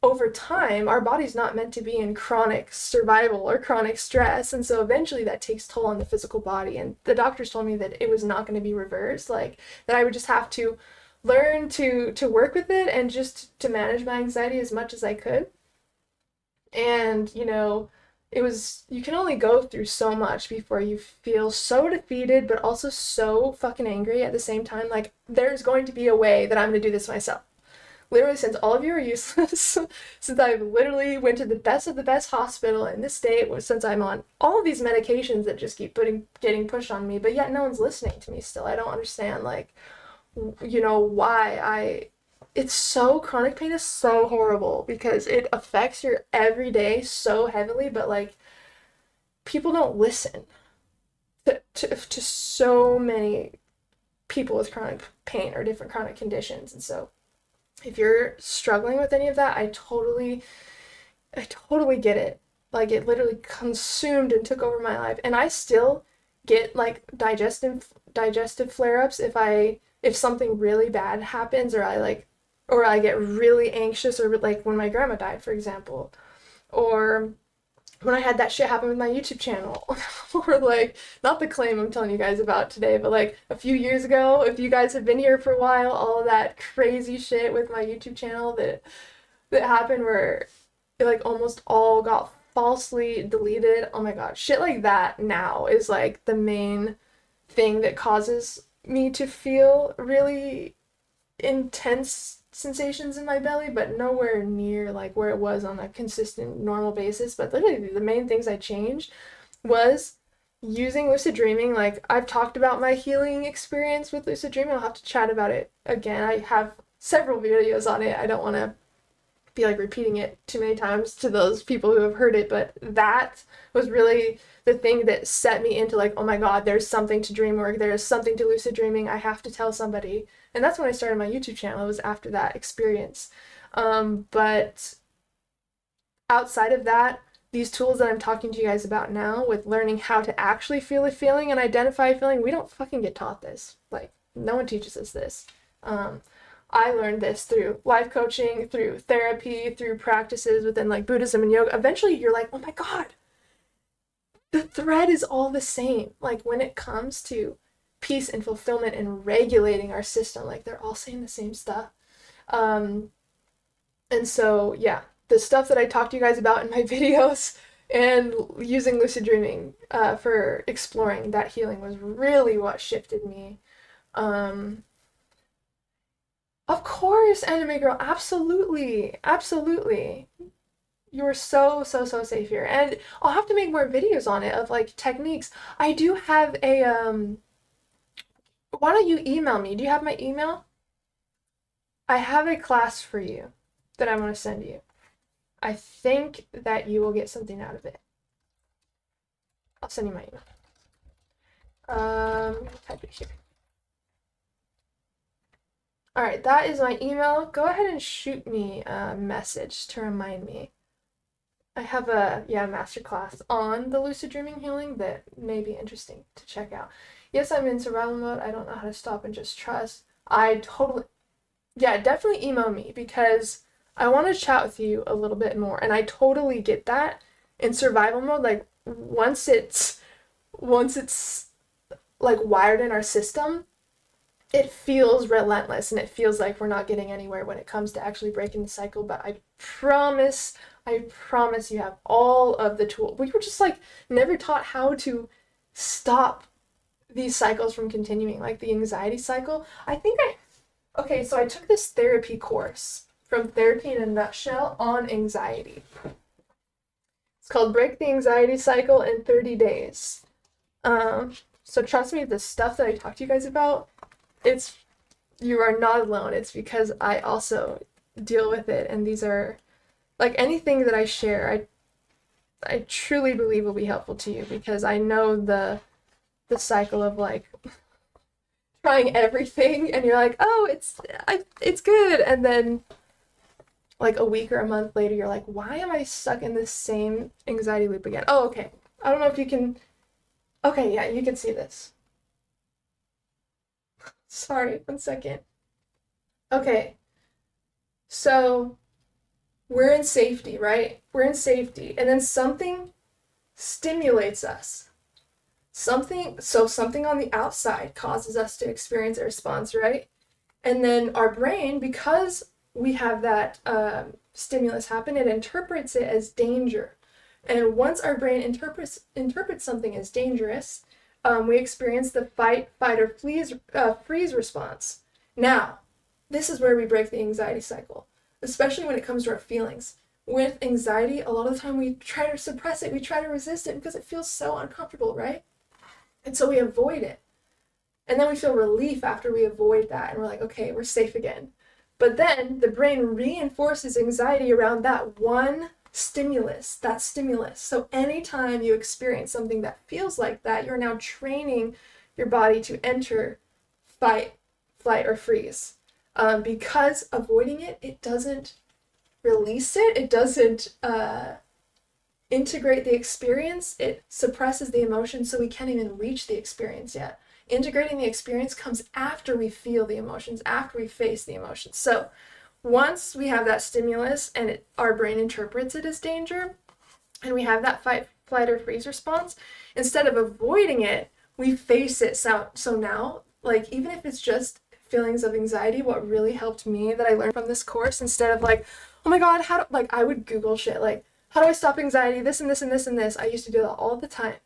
over time, our body's not meant to be in chronic survival or chronic stress. And so eventually that takes toll on the physical body. And the doctors told me that it was not going to be reversed, like that I would just have to learn to work with it and just to manage my anxiety as much as I could. And, you know, it was, you can only go through so much before you feel so defeated, but also so fucking angry at the same time. Like, there's going to be a way that I'm going to do this myself. Literally, since all of you are useless, since I've literally went to the best of the best hospital in this state, since I'm on all of these medications that just keep getting pushed on me, but yet no one's listening to me still. I don't understand, like, you know, why it's so, chronic pain is so horrible because it affects your everyday so heavily, but like, people don't listen to so many people with chronic pain or different chronic conditions. And so if you're struggling with any of that, I totally get it. Like, it literally consumed and took over my life. And I still get like digestive flare-ups if something really bad happens, or I get really anxious, or like when my grandma died, for example, or when I had that shit happen with my YouTube channel, or like, not the claim I'm telling you guys about today, but like a few years ago, if you guys have been here for a while, all of that crazy shit with my YouTube channel that happened where it like almost all got falsely deleted. Oh my god, shit like that now is like the main thing that causes me to feel really intense sensations in my belly, but nowhere near like where it was on a consistent normal basis. But literally the main things I changed was using lucid dreaming. Like, I've talked about my healing experience with lucid dreaming. I'll have to chat about it again. I have several videos on it. I don't want to be like repeating it too many times to those people who have heard it, but that was really the thing that set me into like, oh my god, there's something to dreamwork, there's something to lucid dreaming, I have to tell somebody. And that's when I started my YouTube channel. It was after that experience. But outside of that, these tools that I'm talking to you guys about now, with learning how to actually feel a feeling and identify a feeling, we don't fucking get taught this. Like, no one teaches us this. I learned this through life coaching, through therapy, through practices within like Buddhism and yoga. Eventually you're like, oh my god, the thread is all the same. Like, when it comes to peace and fulfillment and regulating our system, like, they're all saying the same stuff. And so, yeah, the stuff that I talked to you guys about in my videos and using lucid dreaming for exploring that healing was really what shifted me. Of course, anime girl, absolutely, absolutely. You're so safe here. And I'll have to make more videos on it of like techniques. I do have a why don't you email me? Do you have my email? I have a class for you that I want to send you. I think that you will get something out of it. I'll send you my email. Type it here. Alright, that is my email. Go ahead and shoot me a message to remind me. I have a masterclass on the lucid dreaming healing that may be interesting to check out. Yes, I'm in survival mode. I don't know how to stop and just trust. Definitely email me because I want to chat with you a little bit more. And I totally get that in survival mode. Like, once it's like wired in our system, it feels relentless and it feels like we're not getting anywhere when it comes to actually breaking the cycle. But I promise you have all of the tools. We were just like never taught how to stop these cycles from continuing, like the anxiety cycle. Okay, so I took this therapy course from Therapy in a Nutshell on anxiety. It's called Break the Anxiety Cycle in 30 Days. So trust me, the stuff that I talk to you guys about, you are not alone. It's because I also deal with it, and these are, like, anything that I share, I truly believe will be helpful to you, because I know the cycle of, like, trying everything, and you're like, oh, it's good, and then like a week or a month later, you're like, why am I stuck in this same anxiety loop again? Oh, okay. I don't know if you can. Okay, yeah, you can see this. Sorry, 1 second. Okay, so we're in safety, right? We're in safety, and then something stimulates us. Something on the outside causes us to experience a response, right? And then our brain, because we have that stimulus happen, it interprets it as danger. And once our brain interprets something as dangerous, we experience the fight, or freeze response. Now, this is where we break the anxiety cycle, especially when it comes to our feelings. With anxiety, a lot of the time we try to suppress it, we try to resist it because it feels so uncomfortable, right? And so we avoid it. And then we feel relief after we avoid that, and we're like, okay, we're safe again. But then the brain reinforces anxiety around that one stimulus, So anytime you experience something that feels like that, you're now training your body to enter fight, flight, or freeze. Because avoiding it, it doesn't release it, it doesn't integrate the experience, it suppresses the emotion, so we can't even reach the experience yet. Integrating the experience comes after we feel the emotions, after we face the emotions. So once we have that stimulus and our brain interprets it as danger, and we have that fight, flight, or freeze response, instead of avoiding it, we face it. So now, like, even if it's just feelings of anxiety, what really helped me that I learned from this course, instead of like, oh my God, I would Google shit, like, how do I stop anxiety, this and this and this and this. I used to do that all the time.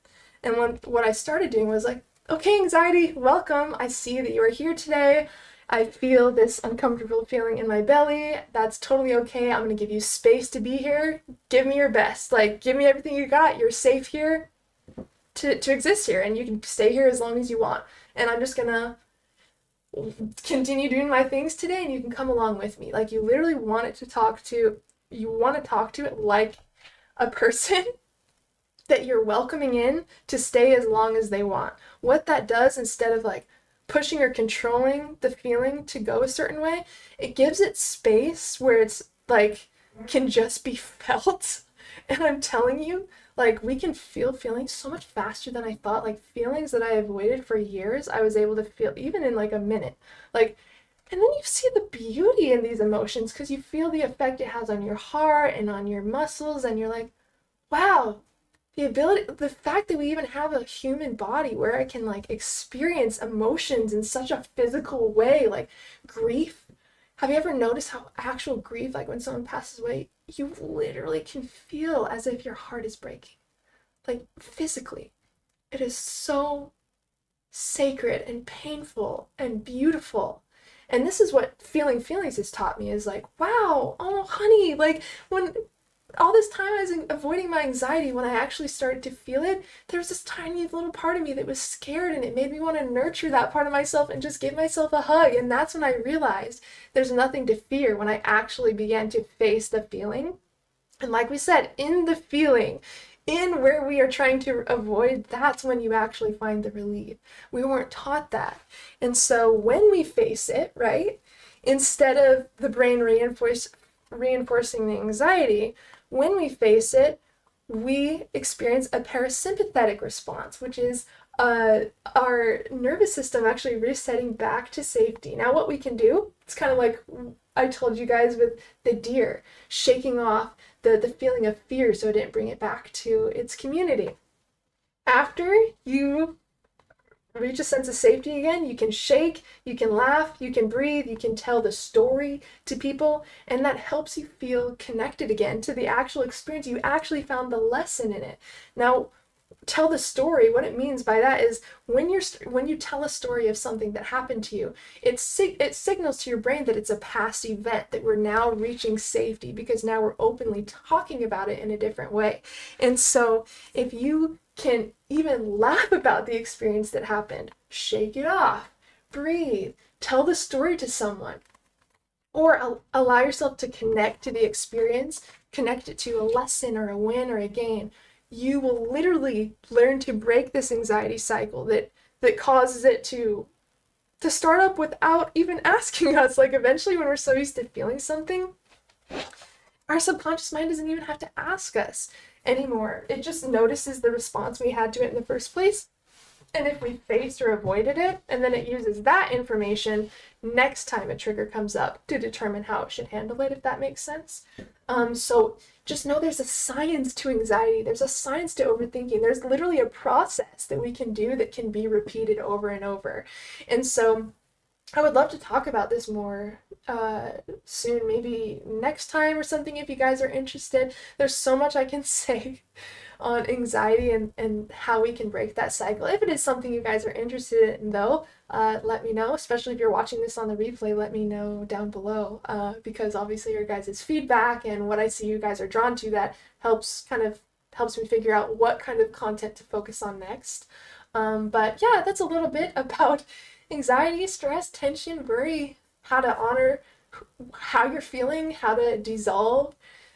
And what I started doing was like, okay, anxiety, welcome. I see that you are here today. I feel this uncomfortable feeling in my belly. That's totally okay. I'm going to give you space to be here. Give me your best. Like, give me everything you got. You're safe here to exist here, and you can stay here as long as you want. And I'm just going to continue doing my things today, and you can come along with me. Like, you literally want to talk to it like a person that you're welcoming in to stay as long as they want. What that does, instead of like pushing or controlling the feeling to go a certain way, it gives it space where it's like can just be felt. And I'm telling you, like, we can feel feelings so much faster than I thought. Like, feelings that I avoided for years, I was able to feel even in like a minute. Like, and then you see the beauty in these emotions because you feel the effect it has on your heart and on your muscles, and you're like, wow, the fact that we even have a human body where I can like experience emotions in such a physical way, like grief. Have you ever noticed how actual grief, like when someone passes away, you literally can feel as if your heart is breaking, like physically. It is so sacred and painful and beautiful. And this is what feeling feelings has taught me, is like, wow, oh honey, like when all this time I was avoiding my anxiety, when I actually started to feel it, there was this tiny little part of me that was scared, and it made me want to nurture that part of myself and just give myself a hug. And that's when I realized there's nothing to fear, when I actually began to face the feeling. And like we said, in the feeling, in where we are trying to avoid, that's when you actually find the relief. We weren't taught that. And so when we face it, right, instead of the brain reinforcing the anxiety, when we face it, we experience a parasympathetic response, which is our nervous system actually resetting back to safety. Now, what we can do, it's kind of like I told you guys with the deer, shaking off the feeling of fear so it didn't bring it back to its community. After you reach a sense of safety again, you can shake, you can laugh, you can breathe, you can tell the story to people, and that helps you feel connected again to the actual experience. You actually found the lesson in it. Now, tell the story, what it means by that is when you tell a story of something that happened to you, it signals to your brain that it's a past event, that we're now reaching safety because now we're openly talking about it in a different way. And so if you can even laugh about the experience that happened, shake it off, breathe, tell the story to someone, or allow yourself to connect to the experience, connect it to a lesson or a win or a gain, you will literally learn to break this anxiety cycle that causes it to start up without even asking us. Like, eventually, when we're so used to feeling something, our subconscious mind doesn't even have to ask us anymore. It just notices the response we had to it in the first place. And if we faced or avoided it, and then it uses that information next time a trigger comes up to determine how it should handle it, if that makes sense. So just know there's a science to anxiety. There's a science to overthinking. There's literally a process that we can do that can be repeated over and over. And so I would love to talk about this more soon, maybe next time or something, if you guys are interested. There's so much I can say on anxiety and how we can break that cycle. If it is something you guys are interested in, though, let me know. Especially if you're watching this on the replay, let me know down below, because obviously your guys' feedback and what I see you guys are drawn to, that helps me figure out what kind of content to focus on next. But yeah, that's a little bit about anxiety, stress, tension, worry, how to honor how you're feeling, how to dissolve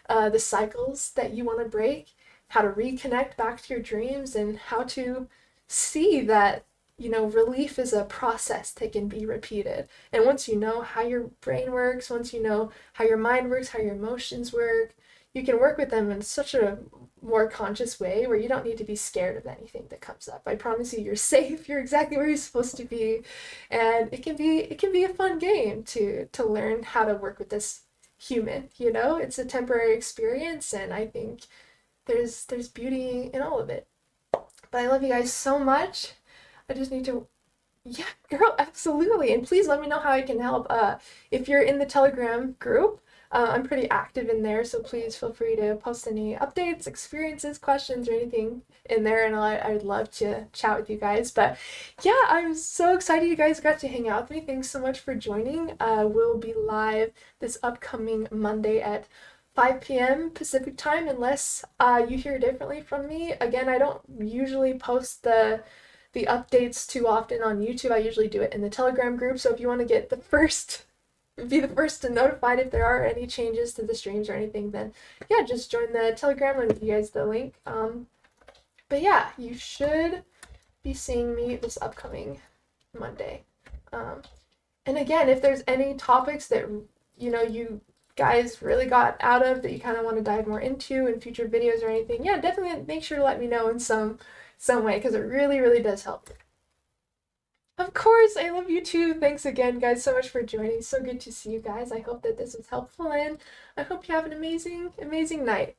the cycles that you want to break, how to reconnect back to your dreams, and how to see that, relief is a process that can be repeated. And once you know how your brain works, once you know how your mind works, how your emotions work, you can work with them in such a more conscious way where you don't need to be scared of anything that comes up. I promise you, you're safe. You're exactly where you're supposed to be, and it can be a fun game to learn how to work with this human. It's a temporary experience, and I think there's beauty in all of it. But I love you guys so much. I just need to, yeah, girl, absolutely. And please let me know how I can help. If you're in the Telegram group, I'm pretty active in there, so please feel free to post any updates, experiences, questions, or anything in there, and I'd love to chat with you guys. But yeah, I'm so excited you guys got to hang out with me. Thanks so much for joining. We'll be live this upcoming Monday at 5 p.m. Pacific time, unless you hear differently from me. Again, I don't usually post the updates too often on YouTube. I usually do it in the Telegram group, so if you want to be the first to notified if there are any changes to the streams or anything, then yeah, just join the Telegram. I'll give you guys the link. But yeah, you should be seeing me this upcoming Monday. And again, if there's any topics that you guys really got out of that you kind of want to dive more into in future videos or anything, yeah, definitely make sure to let me know in some way, because it really, really does help. Of course, I love you too. Thanks again, guys, so much for joining. So good to see you guys. I hope that this was helpful, and I hope you have an amazing, amazing night.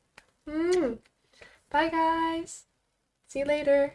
Bye, guys. See you later.